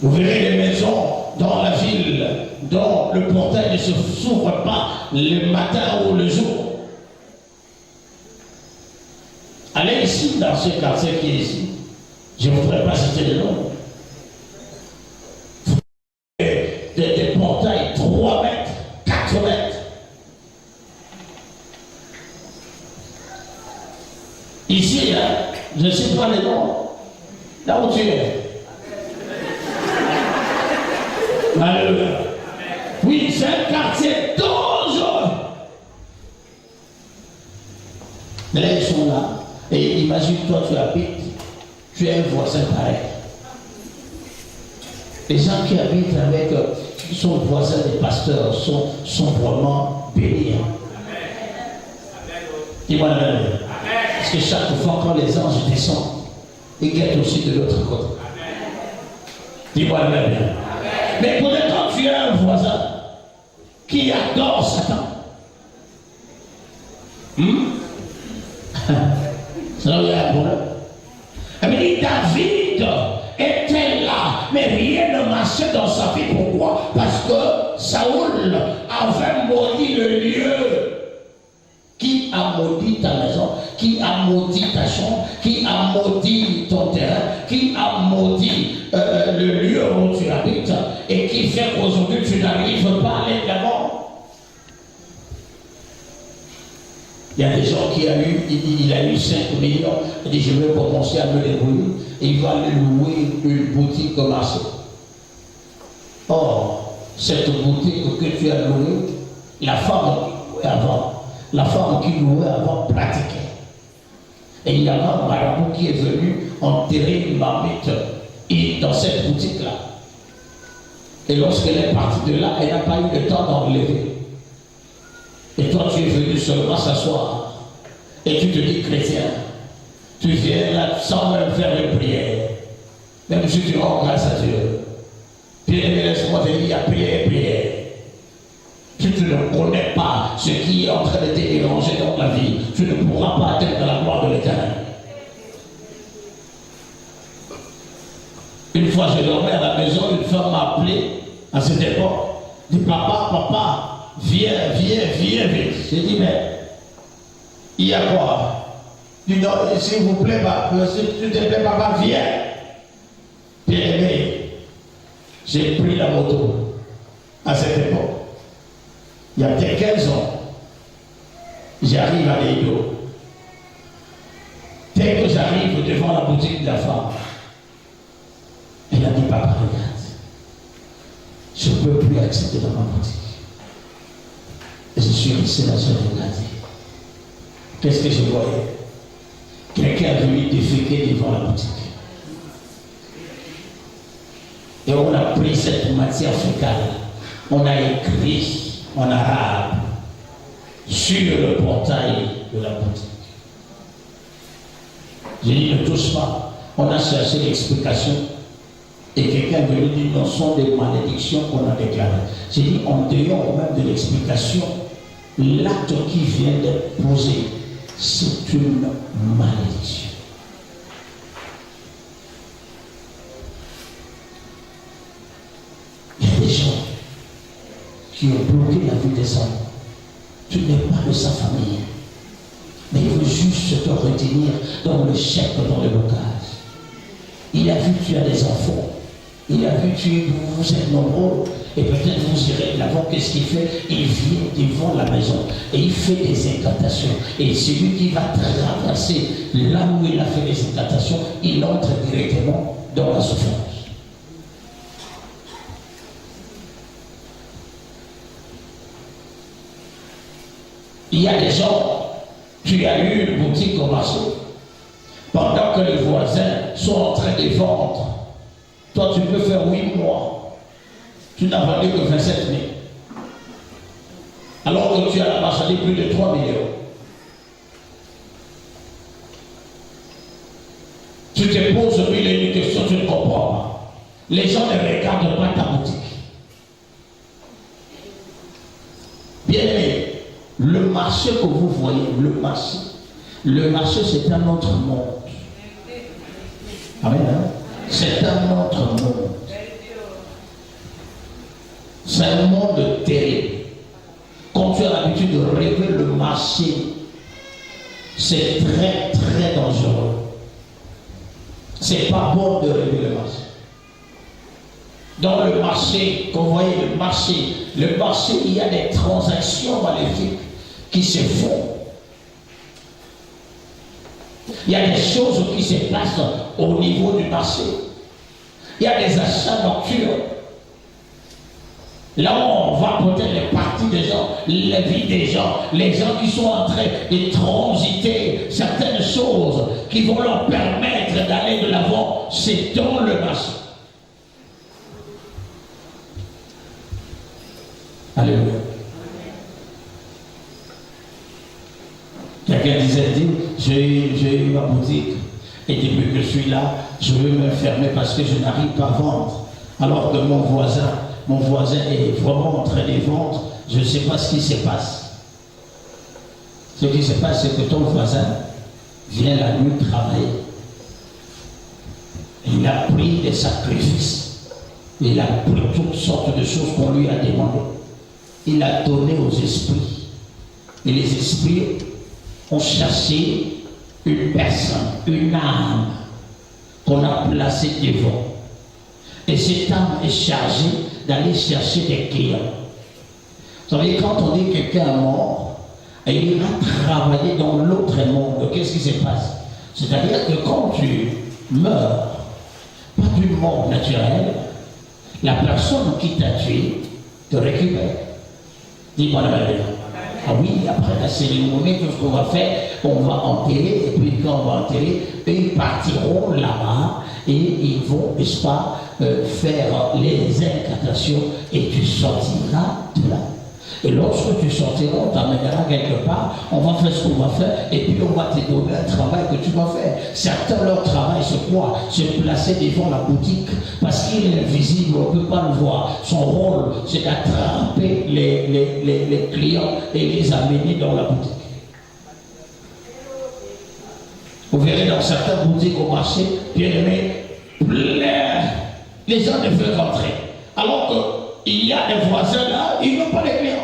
Vous verrez les maisons dans la ville dont le portail ne s'ouvre pas le matin ou le jour. Allez ici, dans ce quartier qui est ici. Je ne voudrais pas citer le nom. Des portails 3 mètres, 4 mètres. Ici, hein, je ne sais pas les noms. Là où tu es. Alléluia. Oui, c'est un quartier dangereux. Mais là, ils sont là. Et imagine-toi, tu habites, tu es un voisin pareil. Les gens qui habitent avec, qui sont voisins des pasteurs, sont vraiment bénis. Dis-moi la même. Parce que chaque fois quand les anges descendent, ils guettent aussi de l'autre côté. Dis-moi la même. Mais peut-être quand tu as un voisin qui adore Satan, ça il y a un problème. Mais David était là, mais rien ne marchait dans sa vie. Pourquoi? Parce que Saoul avait maudit le lieu. Qui a maudit ta maison? Qui a maudit ta chambre? Qui a maudit ton terrain? Qui a maudit le lieu où tu habites? Et qui fait qu'aujourd'hui tu n'arrives pas à aller de l'avant? Il y a des gens qui il a eu 5 millions. Il dit, je vais commencer à me débrouiller. Et il va aller louer une boutique au marché. Or, cette boutique que tu as louée, la femme qui louait avant pratiquait. Et il y a un marabout qui est venu enterrer une marmite dans cette boutique-là. Et lorsqu'elle est partie de là, elle n'a pas eu le temps d'enlever. Et toi, tu es venu seulement s'asseoir. Et tu te dis chrétien. Tu viens là sans même faire une prière. Même si tu rends grâce à Dieu. Bien-aimé, laisse-moi te dire, il y a prière. Si tu ne connais pas ce qui est en train de te déranger dans ta vie, tu ne pourras pas atteindre la gloire de l'Éternel. Une fois, je dormais à la maison, une femme m'a appelé à cette époque. Elle dit, papa, viens. J'ai dit, mais il y a quoi? Il dit, non, s'il vous plaît, s'il te plaît, papa, viens. Bien aimé, j'ai pris la moto à cette époque. Il y a peut-être 15 ans, j'arrive à l'Edo. Dès que j'arrive devant la boutique de la femme, elle a dit, papa, regarde, je ne peux plus accéder dans ma boutique. Et je suis resté là, je regardé. Qu'est-ce que je voyais? Quelqu'un a venu déféquer devant la boutique. Et on a pris cette matière fécale, on a écrit en arabe sur le portail de la boutique. J'ai dit, ne touche pas. On a cherché l'explication et quelqu'un est venu dire, non, ce sont des malédictions qu'on a déclarées. J'ai dit, en dehors même de l'explication, l'acte qui vient d'être posé, c'est une malédiction. Il y a des gens qui ont bloqué la vie des hommes. Tu n'es pas de sa famille. Mais il veut juste te retenir dans le chèque, dans le blocage. Il a vu que tu as des enfants. Il a vu que vous êtes nombreux. Et peut-être vous irez de l'avant. Qu'est-ce qu'il fait? Il vient devant la maison. Et il fait des incantations. Et celui qui va traverser là où il a fait des incantations, il entre directement dans la souffrance. Il y a des gens, tu as eu une boutique au marché, pendant que les voisins sont en train de vendre, toi tu peux faire 8 mois, tu n'as vendu que 27 000. Alors que tu as la marchandise plus de 3 millions. Tu te poses mille et une questions, tu ne comprends pas. Les gens ne regardent pas ta boutique. Bien aimé. Le marché que vous voyez, le marché c'est un autre monde. Amen. Hein? C'est un autre monde. C'est un monde terrible. Quand tu as l'habitude de rêver le marché, c'est très très dangereux. C'est pas bon de rêver le marché. Dans le marché, quand vous voyez le marché, il y a des transactions maléfiques qui se font. Il y a des choses qui se passent au niveau du marché. Il y a des achats nocturnes. Là où on va peut-être les parties des gens, la vie des gens, les gens qui sont en train de transiter certaines choses qui vont leur permettre d'aller de l'avant, c'est dans le marché. Alléluia. Quelqu'un disait, j'ai eu ma boutique et depuis que je suis là, je veux me fermer parce que je n'arrive pas à vendre. Alors que mon voisin est vraiment en train de vendre, je ne sais pas ce qui se passe. Ce qui se passe, c'est que ton voisin vient la nuit travailler. Il a pris des sacrifices. Il a pris toutes sortes de choses qu'on lui a demandées. Il a donné aux esprits. Et les esprits ont cherché une personne, une âme qu'on a placée devant. Et cette âme est chargée d'aller chercher des clients. Vous savez, quand on dit que quelqu'un est mort, et il ira travailler dans l'autre monde. Qu'est-ce qui se passe? C'est-à-dire que quand tu meurs, pas du monde naturel, la personne qui t'a tué te récupère. Dis-moi la vérité. Ah oui, après la cérémonie, tout ce qu'on va faire, on va enterrer, et puis quand on va enterrer, eux, ils partiront là-bas et ils vont, n'est-ce pas, faire les incantations et tu sortiras de là. Et lorsque tu sortiras, on t'amènera quelque part, on va faire ce qu'on va faire, et puis on va te donner un travail que tu vas faire. Certains, leur travail, c'est quoi? C'est placer devant la boutique, parce qu'il est invisible, on ne peut pas le voir. Son rôle, c'est d'attraper les clients et les amener dans la boutique. Vous verrez dans certaines boutiques au marché, bien aimé, les gens ne veulent rentrer. Alors qu'il y a des voisins là, ils n'ont pas de clients.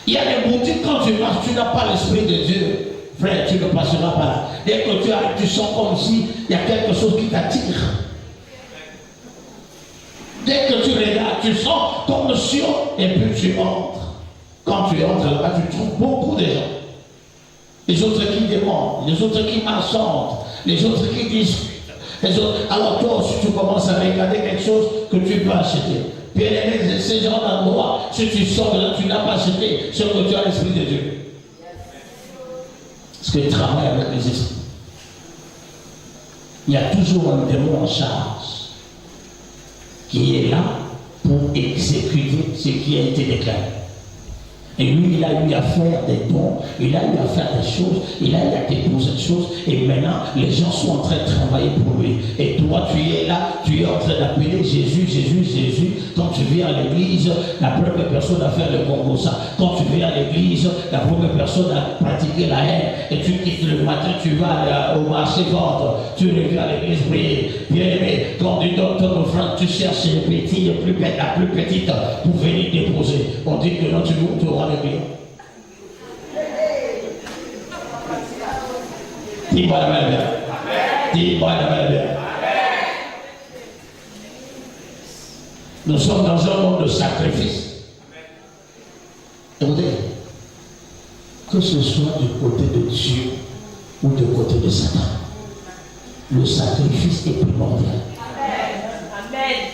Il y a des boutiques, quand tu marches, tu n'as pas l'esprit de Dieu. Frère, tu ne passeras pas là. Dès que tu arrives, tu sens comme si il y a quelque chose qui t'attire. Dès que tu regardes, tu sens comme si, et puis tu entres. Quand tu entres là-bas, tu trouves beaucoup de gens. Les autres qui demandent, les autres qui m'assentent, les autres qui discutent. Les autres. Alors toi aussi, tu commences à regarder quelque chose que tu peux acheter. Bien aimé, ces gens d'endroit, si tu sors de là, tu n'as pas acheté ce que tu as l'esprit de Dieu. Parce qu'il travaille avec les esprits. Il y a toujours un démon en charge qui est là pour exécuter ce qui a été déclaré. Et lui, il a eu à faire des dons, il a eu à faire des choses, il a eu à déposer des choses, et maintenant, les gens sont en train de travailler pour lui. Et toi, tu es là, tu es en train d'appeler Jésus, Jésus, Jésus. Quand tu viens à l'église, la première personne à faire le Congo, ça. Quand tu viens à l'église, la première personne à pratiquer la haine. Et tu quittes le matin, tu vas au marché vendre, tu reviens à l'église prier. Bien aimé, quand tu donnes ton offrande, tu cherches les petits, la plus petite pour venir déposer. On dit que non, tu auras le client. Dis-moi la main bien. Dis-moi la main bien. Nous sommes dans un monde de sacrifice. Écoutez, que ce soit du côté de Dieu ou du côté de Satan, le sacrifice est primordial. Amen.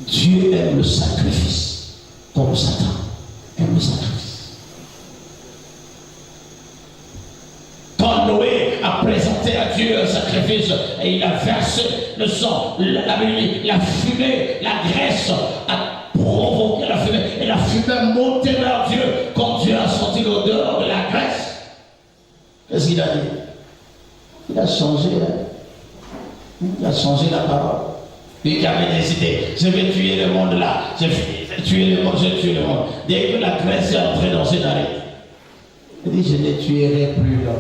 Dieu aime le sacrifice, comme Satan aime le sacrifice. Quand Noé a présenté à Dieu un sacrifice et il a versé le sang, la fumée, la graisse a provoqué la fumée et la fumée montait vers Dieu. Quand Dieu a senti l'odeur de la graisse, qu'est-ce qu'il a dit? Il a changé, il a changé la parole. Lui qui avait décidé, je vais tuer le monde là, je vais tuer le monde, je tue le monde. Dès que la graisse est entrée dans ses narines, il dit, je ne tuerai plus l'homme.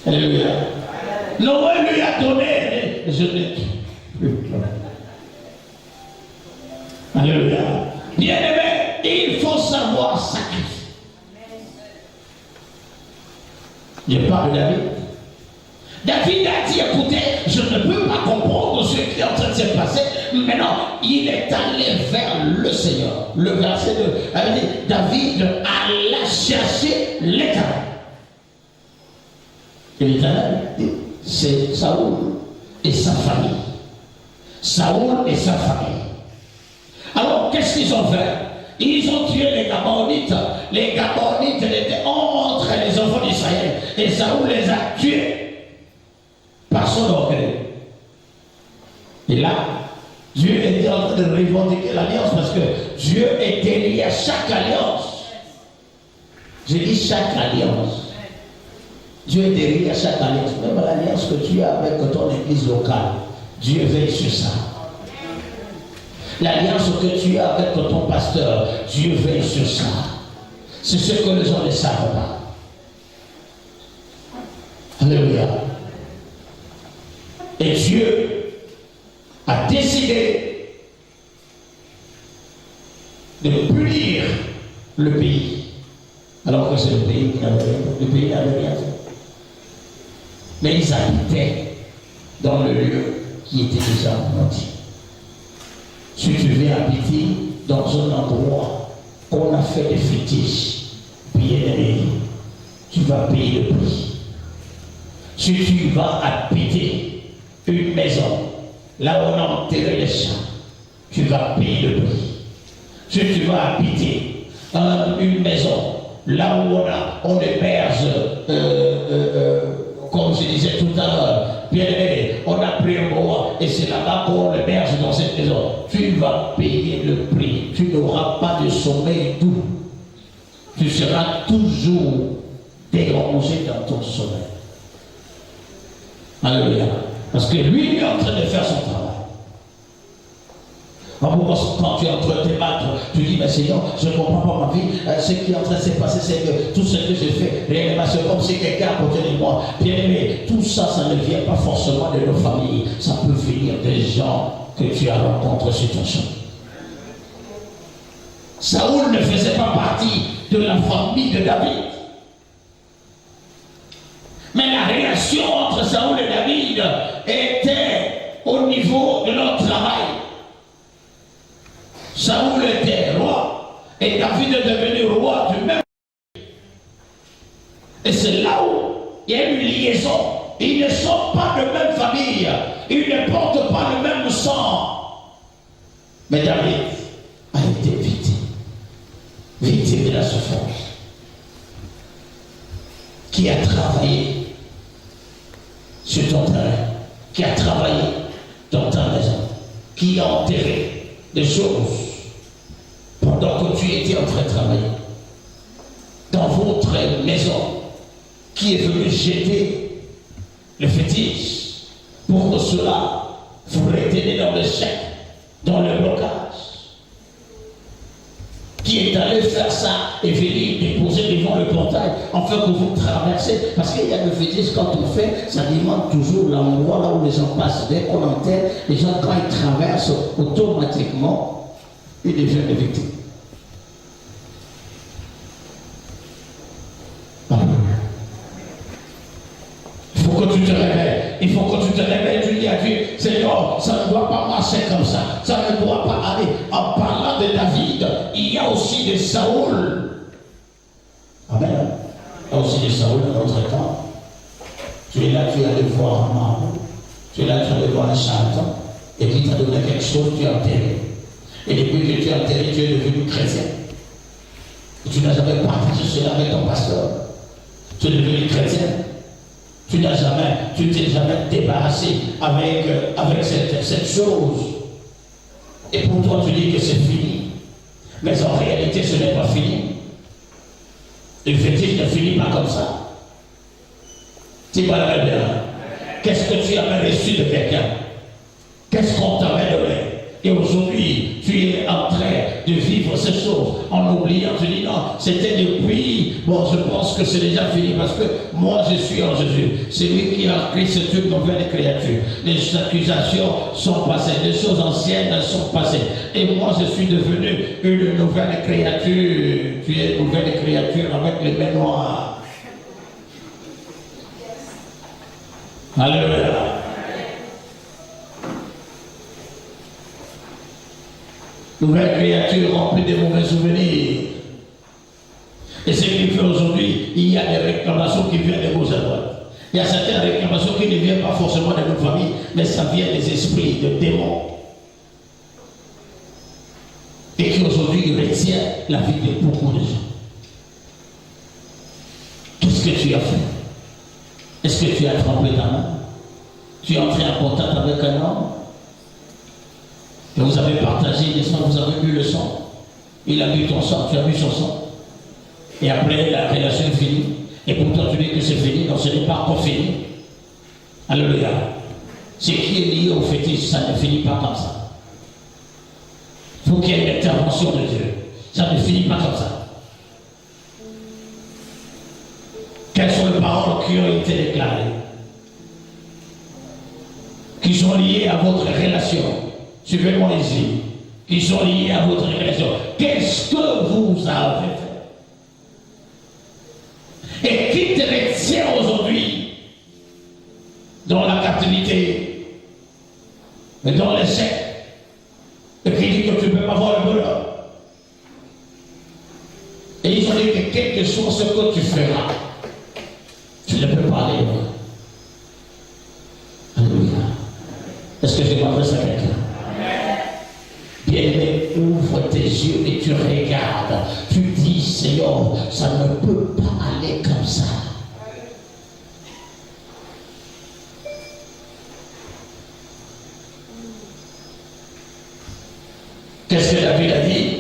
Alléluia. Noé lui a donné, je ne tue plus l'homme. Alléluia. Bien aimé, il faut savoir sacrifier. Je parle de David. David a dit, écoutez, je ne peux pas comprendre ce qui est en train de se passer. Maintenant, il est allé vers le Seigneur. Le verset 2, David alla chercher l'Éternel. Et l'Éternel, c'est Saoul et sa famille. Saoul et sa famille. Alors, qu'est-ce qu'ils ont fait? Ils ont tué les Gabonites. Les Gabonites étaient entre les enfants d'Israël. Et Saoul les a tués par son orgueil. Et là, Dieu était en train de revendiquer l'alliance parce que Dieu était lié à chaque alliance. Je dis chaque alliance. Dieu est lié à chaque alliance. Même l'alliance que tu as avec ton église locale, Dieu veille sur ça. L'alliance que tu as avec ton pasteur, Dieu veille sur ça. C'est ce que les gens ne savent pas. Alléluia. Et Dieu a décidé de punir le pays. Alors que c'est le pays qui n'avait rien. Le pays n'avait rien. Mais ils habitaient dans le lieu qui était déjà menti. Si tu veux habiter dans un endroit qu'on a fait des fétiches, bien aimé, tu vas payer le prix. Si tu vas habiter une maison, là où on a enterré les chats, tu vas payer le prix. Si tu vas habiter une maison, là où on héberge, comme je disais tout à l'heure, bien aimé, on a pris un roi et c'est là-bas qu'on héberge dans cette maison. Tu vas payer le prix. Tu n'auras pas de sommeil doux. Tu seras toujours dérangé dans ton sommeil. Alléluia. Parce que lui, il est en train de faire son travail. Quand tu es en train de te battre, tu dis, mais Seigneur, je ne comprends pas ma vie. Ce qui est en train de se passer, c'est que tout ce que je fais, réellement, c'est comme si quelqu'un à côté de moi. Bien aimé, tout ça, ça ne vient pas forcément de nos familles. Ça peut venir des gens que tu as rencontrés sur ton chemin. Saoul ne faisait pas partie de la famille de David. Mais la relation entre Saoul et David était au niveau de leur travail. Saoul était roi et David est devenu roi du même. Et c'est là où il y a une liaison. Ils ne sont pas de même famille. Ils ne portent pas le même sang. Mais David a été victime de la souffrance. Qui a travaillé sur ton terrain, qui a travaillé dans ta maison, qui a enterré des choses pendant que tu étais en train de travailler dans votre maison, qui est venu jeter le fétiche pour que cela vous retenez dans le chèque, dans le blocage, qui est allé faire ça et venir déposer devant le portail afin que vous traversez. Parce qu'il y a le fétiche, quand on fait, ça demande toujours l'endroit là où les gens passent. Dès qu'on enterre, les gens, quand ils traversent, automatiquement, ils deviennent des victimes. Il faut que tu te réveilles. Il faut que tu te réveilles. Tu dis à Dieu, Seigneur, ça ne doit pas marcher comme ça. Ça ne doit pas aller. En parlant de David, il y a aussi des Saoul. Amen. Il y a aussi des Saoul dans notre temps. Tu es là, tu es allé voir un marbre. Tu es là, tu es allé voir un charlatan. Et puis tu as donné quelque chose, tu es enterré. Et depuis que tu es enterré, tu es devenu chrétien. Et tu n'as jamais partagé cela avec ton pasteur. Tu es devenu chrétien. Tu t'es jamais débarrassé avec cette chose. Et pour toi, tu dis que c'est fini. Mais en réalité, ce n'est pas fini. Le fétiche ne finit pas comme ça. Tu vas la bien. Qu'est-ce que tu avais reçu de quelqu'un? Qu'est-ce qu'on t'avait donné? Et aujourd'hui, tu es en train de vivre ces choses en oubliant. Tu dis non, c'était depuis. Bon, je pense que c'est déjà fini parce que moi je suis en Jésus. C'est lui qui a Christ, c'est une nouvelle créature. Les accusations sont passées, les choses anciennes sont passées. Et moi je suis devenu une nouvelle créature. Tu es une nouvelle créature avec les mains noires. Alléluia. Nouvelle créature remplie de mauvais souvenirs. Et ce qui fait aujourd'hui, il y a des réclamations qui viennent de gauche à droite. Il y a certaines réclamations qui ne viennent pas forcément de notre famille, mais ça vient des esprits, des démons. Et qui aujourd'hui retient la vie de beaucoup de gens. Qu'est-ce que tu as fait? Est-ce que tu as trempé ta main? Tu es entré en contact avec un homme? Et vous avez partagé, n'est-ce pas, vous avez bu le sang. Il a bu ton sang, tu as bu son sang. Et après, la relation est finie. Et pourtant, tu dis que c'est fini, donc ce n'est pas encore fini. Alléluia. Ce qui est lié au fétiche, ça ne finit pas comme ça. Il faut qu'il y ait une intervention de Dieu. Ça ne finit pas comme ça. Quelles sont les paroles qui ont été déclarées? Qui sont liées à votre relation? Suivez-moi ici. Qui sont liés à votre relation. Qu'est-ce que vous avez fait? Et qui te retient aujourd'hui dans la captivité, mais dans l'échec? Et qui dit quel que soit ce que tu feras, tu ne peux pas aller loin. Alléluia. Est-ce que je m'adresse à quelqu'un? Bien-aimé, ouvre tes yeux et tu regardes. Tu dis, Seigneur, ça ne peut pas aller comme ça. Qu'est-ce que David a dit?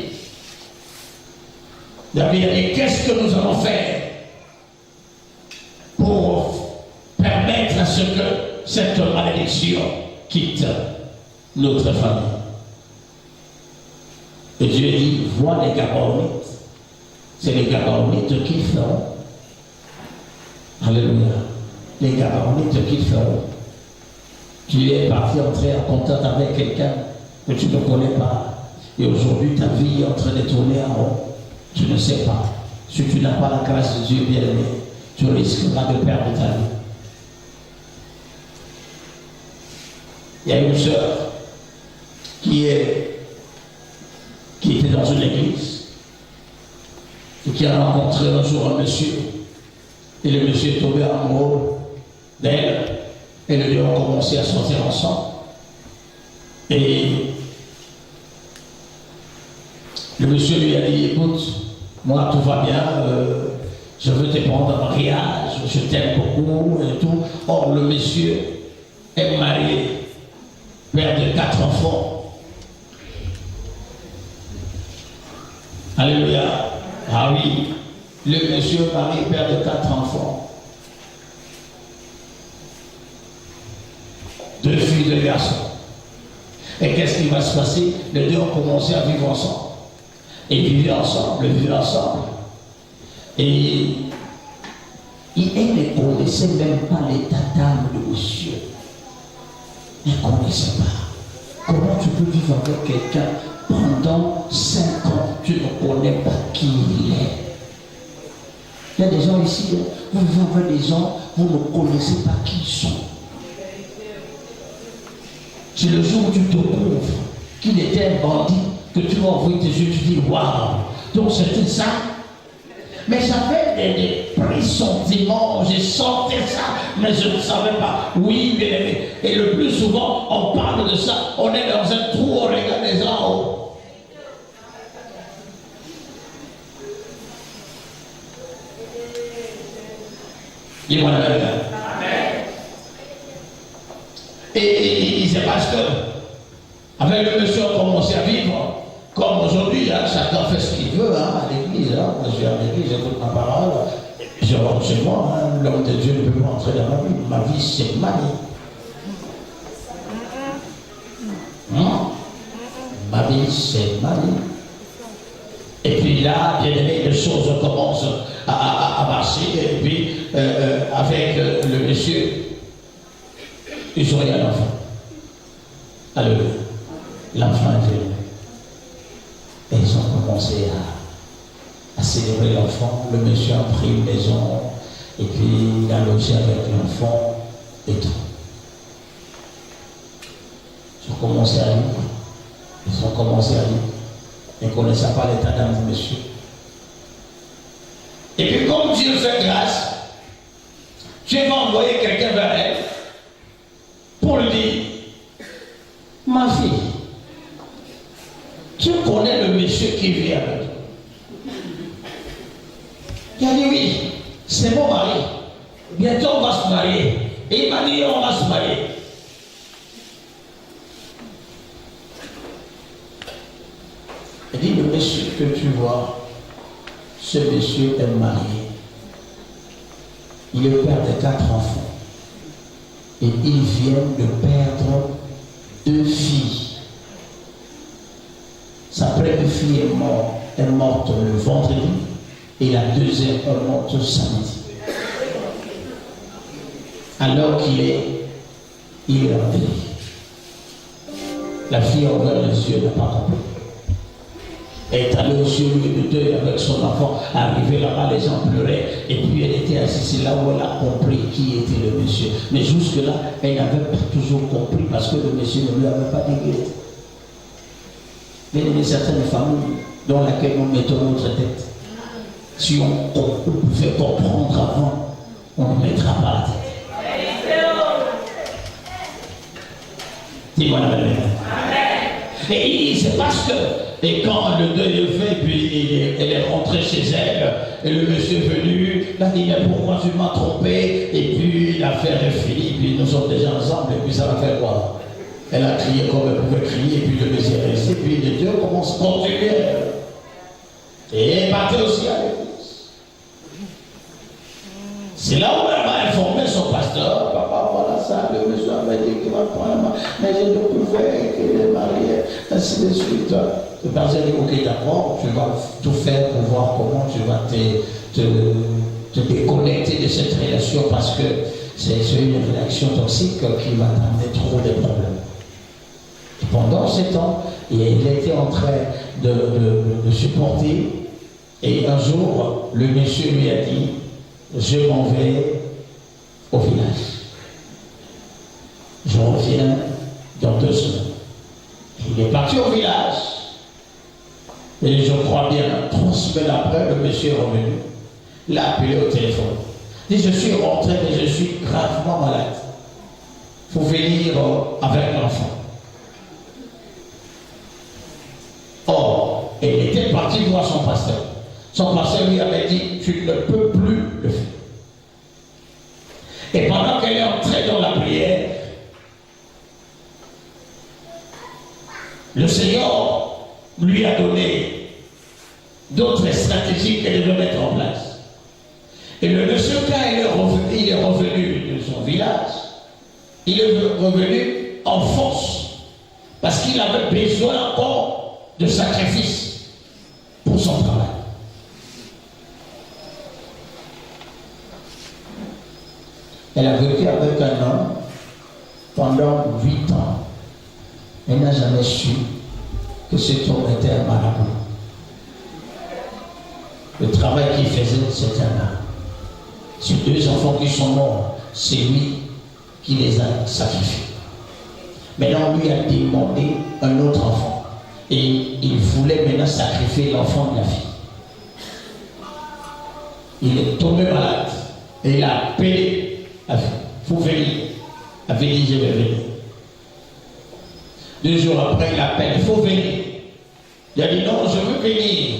David a dit, qu'est-ce que nous allons faire pour permettre à ce que cette malédiction quitte notre famille? Et Dieu dit, vois les Gabaonites. C'est les Gabaonites qui feront. Alléluia. Les Gabaonites qui feront. Tu es parti entrer en contact avec quelqu'un que tu ne connais pas. Et aujourd'hui, ta vie est en train de tourner en rond. Tu ne sais pas. Si tu n'as pas la grâce de Dieu bien-aimé, tu risqueras de perdre ta vie. Il y a une sœur qui était dans une église et qui a rencontré un jour un monsieur. Et le monsieur est tombé amoureux d'elle. Et les deux ont commencé à sortir ensemble. Et le monsieur lui a dit, écoute, moi tout va bien, je veux te prendre en mariage, je t'aime beaucoup et tout. Or le monsieur est marié, père de 4 enfants. Alléluia. Ah oui, le monsieur marié, père de 4 enfants. 2 filles, 2 garçons. Et qu'est-ce qui va se passer? Les deux ont commencé à vivre ensemble. Et vivaient ensemble. Et elle ne connaissait même pas l'état d'âme de monsieur. Elle ne connaissait pas. Comment tu peux vivre avec quelqu'un pendant 5 ans, tu ne connais pas qui il est? Il y a des gens ici, vous vivez avec des gens, vous ne connaissez pas qui ils sont. C'est le jour où tu te couvres qu'il était un bandit, que tu vas ouvrir tes yeux, tu dis waouh, donc c'était ça. Mais j'avais des pressentiments, j'ai senti ça, mais je ne savais pas. Oui, bien aimé. Et le plus souvent, on parle de ça, on est dans un trou, on regarde les gens en haut. Dis-moi la vérité. Et c'est parce que, avec le monsieur, on a commencé à vivre. Comme aujourd'hui, hein, chacun fait ce qu'il veut hein, à l'église. Hein. Moi, je vais à l'église, j'écoute ma parole. Je rentre chez moi. Hein. L'homme de Dieu ne peut pas entrer dans ma vie. Ma vie, c'est ma vie. Ma vie, c'est ma vie. Et puis là, bien aimé, les choses commencent à marcher. Et puis, avec le monsieur, ils ont eu un enfant. Alléluia. L'enfant est venu. Et ils ont commencé à célébrer l'enfant. Le monsieur a pris une maison et puis il a logé avec l'enfant et tout. Ils ont commencé à vivre. Ils ont commencé à vivre. Ils ne connaissaient pas l'état d'âme du monsieur. Et puis comme Dieu fait grâce, Dieu va envoyer quelqu'un vers elle pour lui dire, ma fille, tu connais le monsieur qui vit avec toi? Il a dit oui, c'est mon mari. Bientôt on va se marier. Et il m'a dit on va se marier. Il dit le monsieur que tu vois, ce monsieur est marié. Il est père de 4 enfants. Et il vient de perdre 2 filles. Sa première fille est morte le vendredi et la deuxième est morte samedi. Alors qu'il est en vie. La fille a ouvert les yeux, n'a pas compris. Elle est allée au lieu de deuil avec son enfant. Arrivée là-bas, les gens pleuraient. Et puis elle était assise, c'est là où elle a compris qui était le monsieur. Mais jusque-là, elle n'avait pas toujours compris parce que le monsieur ne lui avait pas dit. Mais il y a certaines familles dans lesquelles nous mettons notre tête. Si on pouvait comprendre avant, on ne mettra pas la tête. Dis-moi la Amen. Et c'est parce que, et quand le deuil est fait, puis elle est rentrée chez elle, et le monsieur est venu, il a dit, mais pourquoi tu m'as trompé? Et puis l'affaire est finie, puis nous sommes déjà ensemble, et puis ça va faire quoi? Elle a crié comme elle pouvait crier, et puis le monsieur est resté, puis les deux commencent à continuer. Et elle partait aussi à l'église. C'est là où elle m'a informé son pasteur. Papa, voilà ça, le monsieur avait dit qu'il va prendre, mais je ne pouvais qu'il est marié, ainsi de suite. Le pasteur dit, ok, d'accord, tu vas tout faire pour voir comment tu vas te déconnecter de cette relation parce que c'est une relation toxique qui va t'amener trop de problèmes. Et pendant ce temps, il était en train de supporter. Et un jour, le monsieur lui a dit, je m'en vais au village. Je reviens dans 2 semaines. Il est parti au village. Et je crois bien, 3 semaines après, le monsieur est revenu. Il a appelé au téléphone. Il dit, je suis rentré, mais je suis gravement malade. Il faut venir avec l'enfant. Or, il était parti voir son pasteur. Son pasteur lui avait dit, tu ne peux plus le faire. Et pendant qu'elle est entrée dans la prière, le Seigneur lui a donné d'autres stratégies qu'elle devait mettre en place. Et le monsieur, quand il est revenu de son village, il est revenu en force, parce qu'il avait besoin encore de sacrifices pour son travail. Elle a vécu avec un homme pendant 8 ans. Elle n'a jamais su que cet homme était un marabout. Le travail qu'il faisait, c'était un marabout. Ces 2 enfants qui sont morts, c'est lui qui les a sacrifiés. Maintenant, lui a demandé un autre enfant. Et il voulait maintenant sacrifier l'enfant de la fille. Il est tombé malade. Et il a appelé. Il faut venir. Il a dit, je vais venir. 2 jours après, il appelle, il faut venir. Il a dit, non, je veux venir.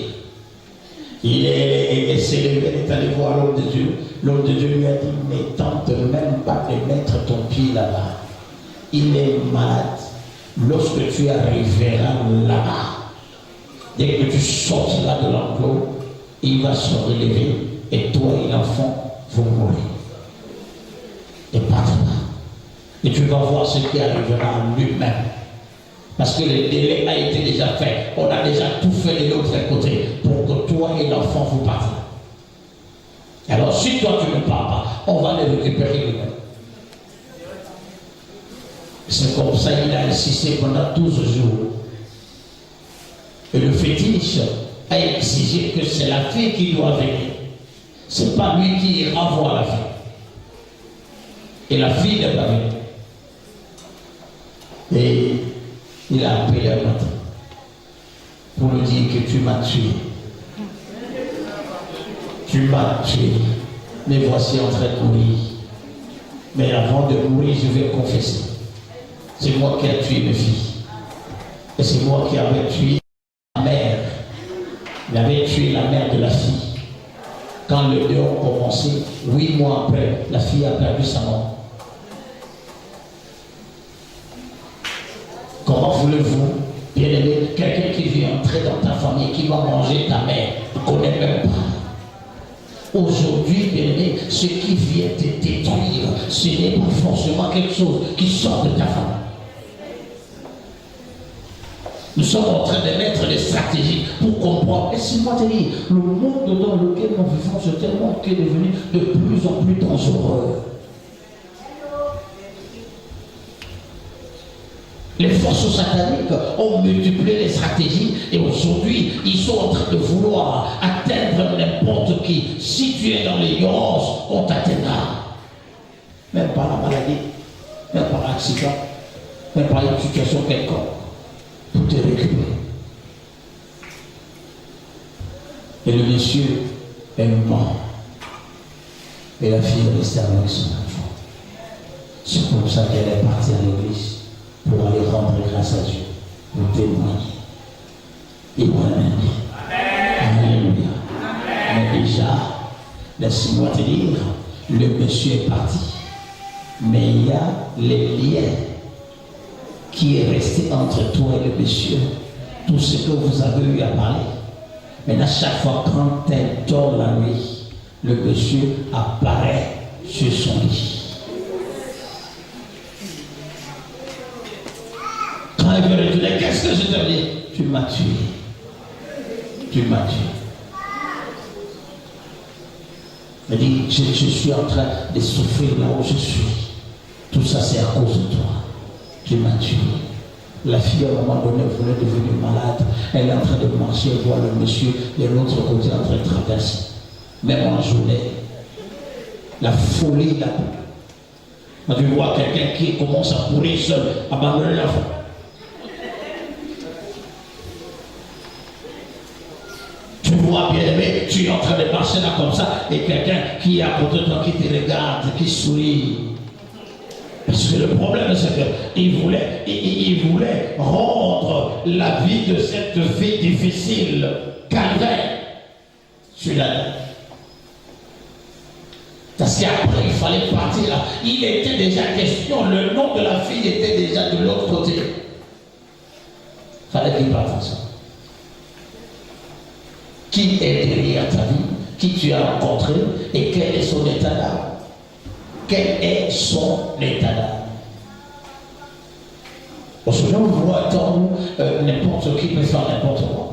Il s'est levé, il est allé voir l'homme de Dieu. L'homme de Dieu lui a dit, mais tente même pas de mettre ton pied là-bas. Il est malade. Lorsque tu arriveras là-bas, dès que tu sortiras de l'enclos, il va se relever et toi et l'enfant vont mourir. Et pas et tu vas voir ce qui arrivera à lui-même. Parce que le délai a été déjà fait. On a déjà tout fait de l'autre côté pour que toi et l'enfant vous partiez. Alors si toi tu ne pars pas, on va les récupérer lui-même. C'est comme ça qu'il a insisté pendant 12 jours. Et le fétiche a exigé que c'est la fille qui doit venir. Ce n'est pas lui qui ira voir la fille. Et la fille n'est pas venue. Et il a appelé un matin pour lui dire que tu m'as tué. Tu m'as tué. Mais voici en train de mourir. Mais avant de mourir, je vais confesser. C'est moi qui ai tué mes filles. Et c'est moi qui avais tué la mère. Il avait tué la mère de la fille. Quand les 2 ont commencé, 8 mois après, la fille a perdu sa mort. Comment voulez-vous, bien aimé, quelqu'un qui vient entrer dans ta famille, qui va manger ta mère, ne connaît même pas. Aujourd'hui, bien aimé, ce qui vient te détruire, ce n'est pas forcément quelque chose qui sort de ta famille. Nous sommes en train de mettre des stratégies pour comprendre. Laissez-moi te dire, le monde dans lequel nous vivons, c'est un monde qui est devenu de plus en plus dangereux. Les forces sataniques ont multiplié les stratégies et aujourd'hui, ils sont en train de vouloir atteindre n'importe qui. Si tu es dans l'ignorance, on t'atteindra. Même par la maladie, même par l'accident, même par une situation quelconque, pour te récupérer. Et le monsieur Elle ment. Et la fille est restée avec son enfant. C'est pour ça qu'elle est partie à l'église, pour aller rendre grâce à Dieu, pour témoigner. Et moi-même. Alléluia. Mais déjà, laisse-moi te dire, le monsieur est parti. Mais il y a les liens qui est resté entre toi et le monsieur. Tout ce que vous avez eu à parler. Maintenant, chaque fois quand elle dort la nuit, le monsieur apparaît sur son lit. Quand il veut retourner, qu'est-ce que je te dis? Tu m'as tué. Tu m'as tué. Il dit, je suis en train de souffrir là où je suis. Tout ça, c'est à cause de toi. Tu m'as tué. La fille, à un moment donné, voulait devenir malade. Elle est en train de marcher, voir le monsieur de l'autre côté en train de traverser. Même en journée. La folie là. Quand tu vois quelqu'un qui commence à courir seul, abandonner l'enfant. Tu vois, bien aimé, tu es en train de marcher là comme ça, et quelqu'un qui est à côté de toi, qui te regarde, qui sourit. Parce que le problème, c'est qu'il voulait rendre la vie de cette fille difficile, calvaire, sur la terre. Parce qu'après, il fallait partir là. Il était déjà question, le nom de la fille était déjà de l'autre côté. Il fallait qu'il parte ensemble. Qui est derrière ta vie, qui tu as rencontré et quel est son état d'âme? Quel est son état d'âme? Parce que là, on voit un temps où n'importe qui peut faire n'importe quoi.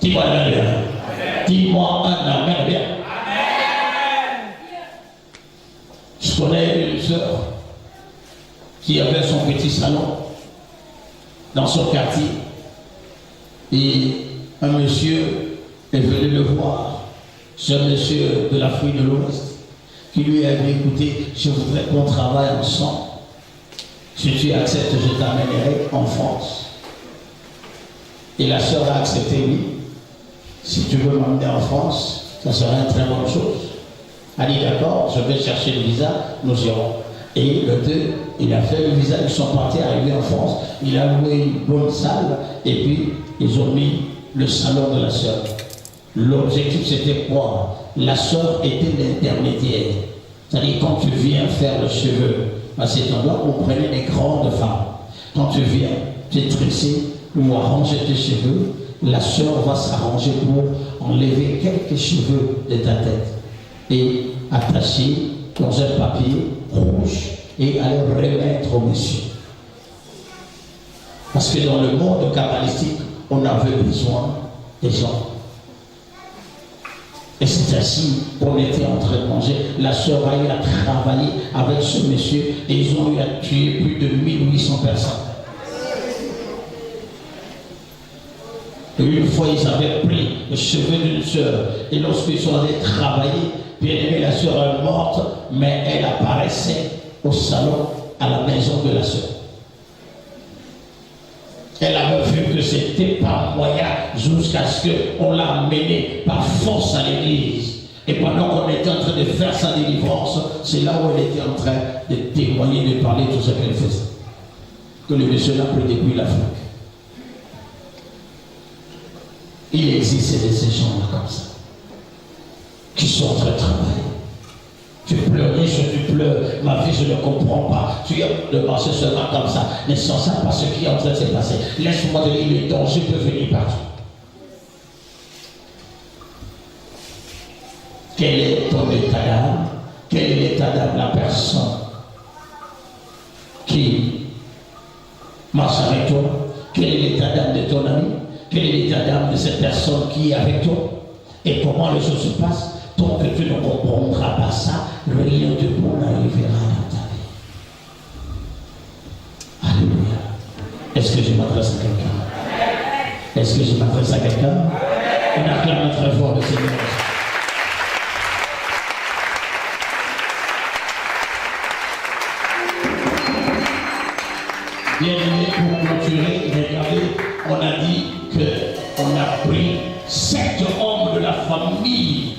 Dis-moi un amen bien. Dis-moi un amen bien. Je connais une sœur qui avait son petit salon dans son quartier. Et un monsieur est venu le voir. C'est un monsieur de l'Afrique de l'Ouest qui lui a dit, écoutez, je voudrais qu'on travaille ensemble. Si tu acceptes, je t'amènerai en France. Et la sœur a accepté, oui. Si tu veux m'emmener en France, ça serait une très bonne chose. Elle a dit, d'accord, je vais chercher le visa, nous irons. Et le 2, il a fait le visa, ils sont partis arriver en France. Il a loué une bonne salle et puis ils ont mis le salon de la sœur. L'objectif c'était quoi? La sœur était l'intermédiaire. C'est-à-dire quand tu viens faire le cheveu, à cet endroit, on prenait des grandes femmes. Quand tu viens te tresser ou arranger tes cheveux, la sœur va s'arranger pour enlever quelques cheveux de ta tête et attacher dans un papier rouge et aller remettre au monsieur. Parce que dans le monde kabbalistique, on avait besoin des gens. Et c'est ainsi qu'on était en train de manger. La sœur a eu à travailler avec ce monsieur et ils ont eu à tuer plus de 1800 personnes. Et une fois, ils avaient pris le cheveu d'une sœur et lorsqu'ils sont allés travailler, bien aimé, la sœur est morte, mais elle apparaissait au salon à la maison de la sœur. Elle avait vu que c'était pas moyen jusqu'à ce qu'on l'a amenée par force à l'église. Et pendant qu'on était en train de faire sa délivrance, c'est là où elle était en train de témoigner, de parler de tout ce qu'elle faisait. Que le monsieur l'a pris depuis l'Afrique. Il existe de ces gens-là comme ça, qui sont en train de travailler. Tu pleures, tu pleures, ma vie je ne comprends pas. Tu as de marcher seulement comme ça, ne sachant pas ce qui est en train de se passer. Laisse-moi te dire, le danger peut venir partout. Quel est ton état d'âme? Quel est l'état d'âme de la personne qui marche avec toi? Quel est l'état d'âme de ton ami? Quel est l'état d'âme de cette personne qui est avec toi? Et comment les choses se passent? Tant que tu ne comprendras pas ça, rien de bon n'arrivera dans ta vie. Alléluia. Est-ce que je m'adresse à quelqu'un? Est-ce que je m'adresse à quelqu'un? On acclame très fort le Seigneur. Bien aimé, pour clôturer, regardez, on a dit pris 7 hommes de la famille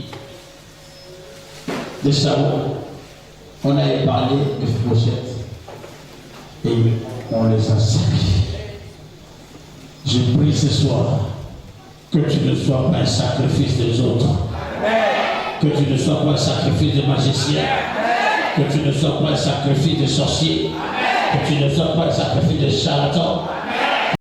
de Saoul. On avait parlé de Mephibosheth et on les a sacrifiés. Je prie ce soir que tu ne sois pas un sacrifice des autres, que tu ne sois pas un sacrifice de magicien, que tu ne sois pas un sacrifice de sorcier, que tu ne sois pas un sacrifice de charlatan,